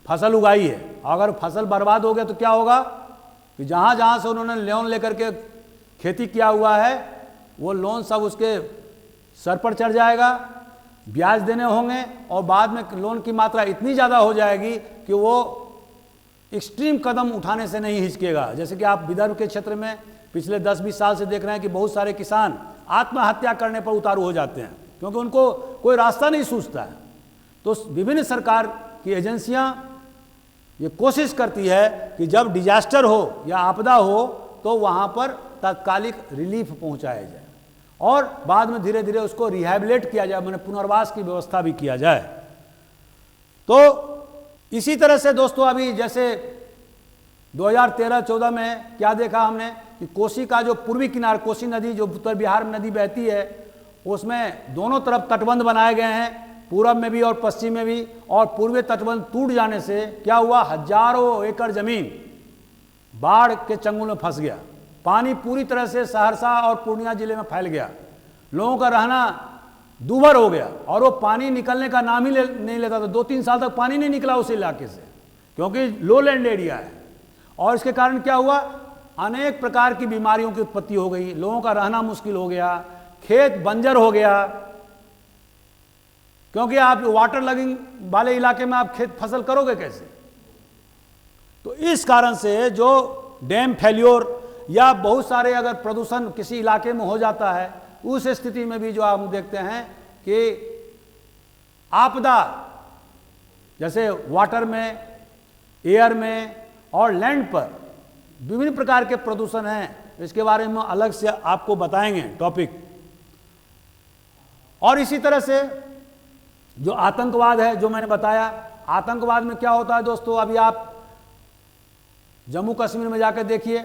फसल उगाई है। अगर फसल बर्बाद हो गया तो क्या होगा कि जहाँ जहाँ से उन्होंने लोन लेकर के खेती किया हुआ है वो लोन सब उसके सर पर चढ़ जाएगा, ब्याज देने होंगे, और बाद में लोन की मात्रा इतनी ज़्यादा हो जाएगी कि वो एक्सट्रीम कदम उठाने से नहीं हिचकेगा। जैसे कि आप विदर्भ के क्षेत्र में पिछले 10-20 साल से देख रहे हैं कि बहुत सारे किसान आत्महत्या करने पर उतारू हो जाते हैं, क्योंकि उनको कोई रास्ता नहीं सूझता है। तो विभिन्न सरकार की एजेंसियां ये कोशिश करती है कि जब डिजास्टर हो या आपदा हो तो वहाँ पर तात्कालिक रिलीफ पहुँचाया जाए और बाद में धीरे धीरे उसको रिहैबिलिट किया जाए, माने पुनर्वास की व्यवस्था भी किया जाए। तो इसी तरह से दोस्तों अभी जैसे 2013-14 में क्या देखा हमने कि कोसी का जो पूर्वी किनार, कोसी नदी जो उत्तर बिहार में नदी बहती है, उसमें दोनों तरफ तटबंध बनाए गए हैं, पूरब में भी और पश्चिम में भी, और पूर्वी तटबंध टूट जाने से क्या हुआ, हजारों एकड़ जमीन बाढ़ के चंगुल में फंस गया। पानी पूरी तरह से सहरसा और पूर्णिया जिले में फैल गया, लोगों का रहना दूभर हो गया और वो पानी निकलने का नाम ही नहीं लेता था। 2-3 साल तक पानी नहीं निकला उस इलाके से, क्योंकि लो लैंड एरिया है। और इसके कारण क्या हुआ, अनेक प्रकार की बीमारियों की उत्पत्ति हो गई, लोगों का रहना मुश्किल हो गया, खेत बंजर हो गया, क्योंकि आप वाटर लगिंग वाले इलाके में आप खेत फसल करोगे कैसे। तो इस कारण से जो डैम फेल्योर या बहुत सारे अगर प्रदूषण किसी इलाके में हो जाता है, उस स्थिति में भी जो हम देखते हैं कि आपदा जैसे वाटर में, एयर में और लैंड पर विभिन्न प्रकार के प्रदूषण हैं, इसके बारे में अलग से आपको बताएंगे टॉपिक। और इसी तरह से जो आतंकवाद है, जो मैंने बताया, आतंकवाद में क्या होता है दोस्तों, अभी आप जम्मू कश्मीर में जाकर देखिए,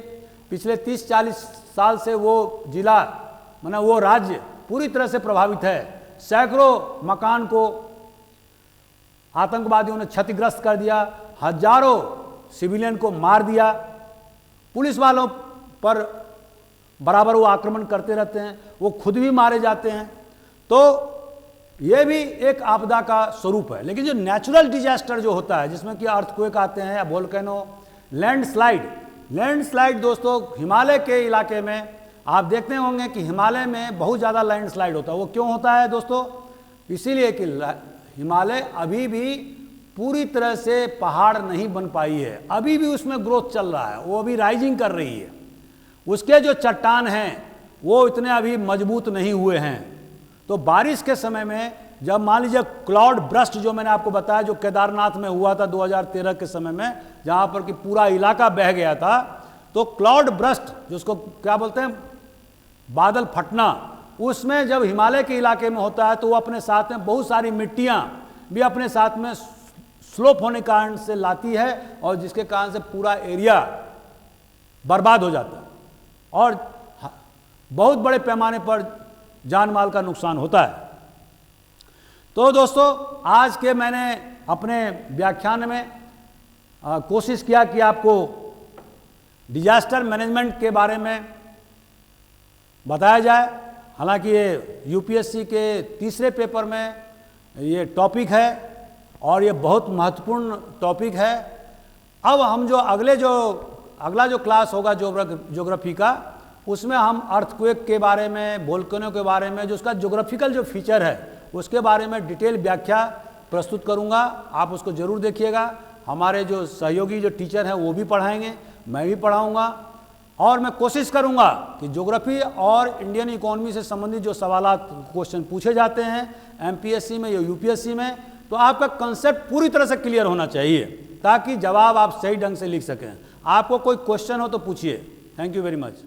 पिछले 30-40 साल से वो जिला माने वो राज्य पूरी तरह से प्रभावित है। सैकड़ों मकान को आतंकवादियों ने क्षतिग्रस्त कर दिया, हजारों सिविलियन को मार दिया, पुलिस वालों पर बराबर वो आक्रमण करते रहते हैं, वो खुद भी मारे जाते हैं। तो ये भी एक आपदा का स्वरूप है। लेकिन जो नेचुरल डिजास्टर जो होता है, जिसमें कि अर्थक्वेक आते हैं या वोल्केनो, लैंडस्लाइड दोस्तों, हिमालय के इलाके में आप देखते होंगे कि हिमालय में बहुत ज़्यादा लैंडस्लाइड होता है। वो क्यों होता है दोस्तों, इसीलिए कि हिमालय अभी भी पूरी तरह से पहाड़ नहीं बन पाई है, अभी भी उसमें ग्रोथ चल रहा है, वो अभी राइजिंग कर रही है। उसके जो चट्टान हैं वो इतने अभी मजबूत नहीं हुए हैं। तो बारिश के समय में जब मान लीजिए क्लाउड ब्रस्ट जो मैंने आपको बताया, जो केदारनाथ में हुआ था 2013 के समय में, जहाँ पर कि पूरा इलाका बह गया था, तो क्लाउड ब्रस्ट जिसको क्या बोलते हैं, बादल फटना, उसमें जब हिमालय के इलाके में होता है तो वो अपने साथ में बहुत सारी मिट्टियाँ भी अपने साथ में स्लोप होने के कारण से लाती है, और जिसके कारण से पूरा एरिया बर्बाद हो जाता है और बहुत बड़े पैमाने पर जान माल का नुकसान होता है। तो दोस्तों आज के मैंने अपने व्याख्यान में कोशिश किया कि आपको डिजास्टर मैनेजमेंट के बारे में बताया जाए। हालांकि ये यूपीएससी के तीसरे पेपर में ये टॉपिक है और ये बहुत महत्वपूर्ण टॉपिक है। अब हम जो अगला जो क्लास होगा ज्योग्राफी का, उसमें हम अर्थक्वेक के बारे में, वोल्केनो के बारे में, जो उसका ज्योग्राफिकल जो फीचर है उसके बारे में डिटेल व्याख्या प्रस्तुत करूंगा। आप उसको जरूर देखिएगा। हमारे जो सहयोगी जो टीचर हैं वो भी पढ़ाएंगे, मैं भी पढ़ाऊंगा, और मैं कोशिश करूंगा कि ज्योग्राफी और इंडियन इकोनॉमी से संबंधित जो सवालात क्वेश्चन पूछे जाते हैं एमपीएससी में या यूपीएससी में, तो आपका कंसेप्ट पूरी तरह से क्लियर होना चाहिए ताकि जवाब आप सही ढंग से लिख सकें। आपको कोई क्वेश्चन हो तो पूछिए। Thank you very much.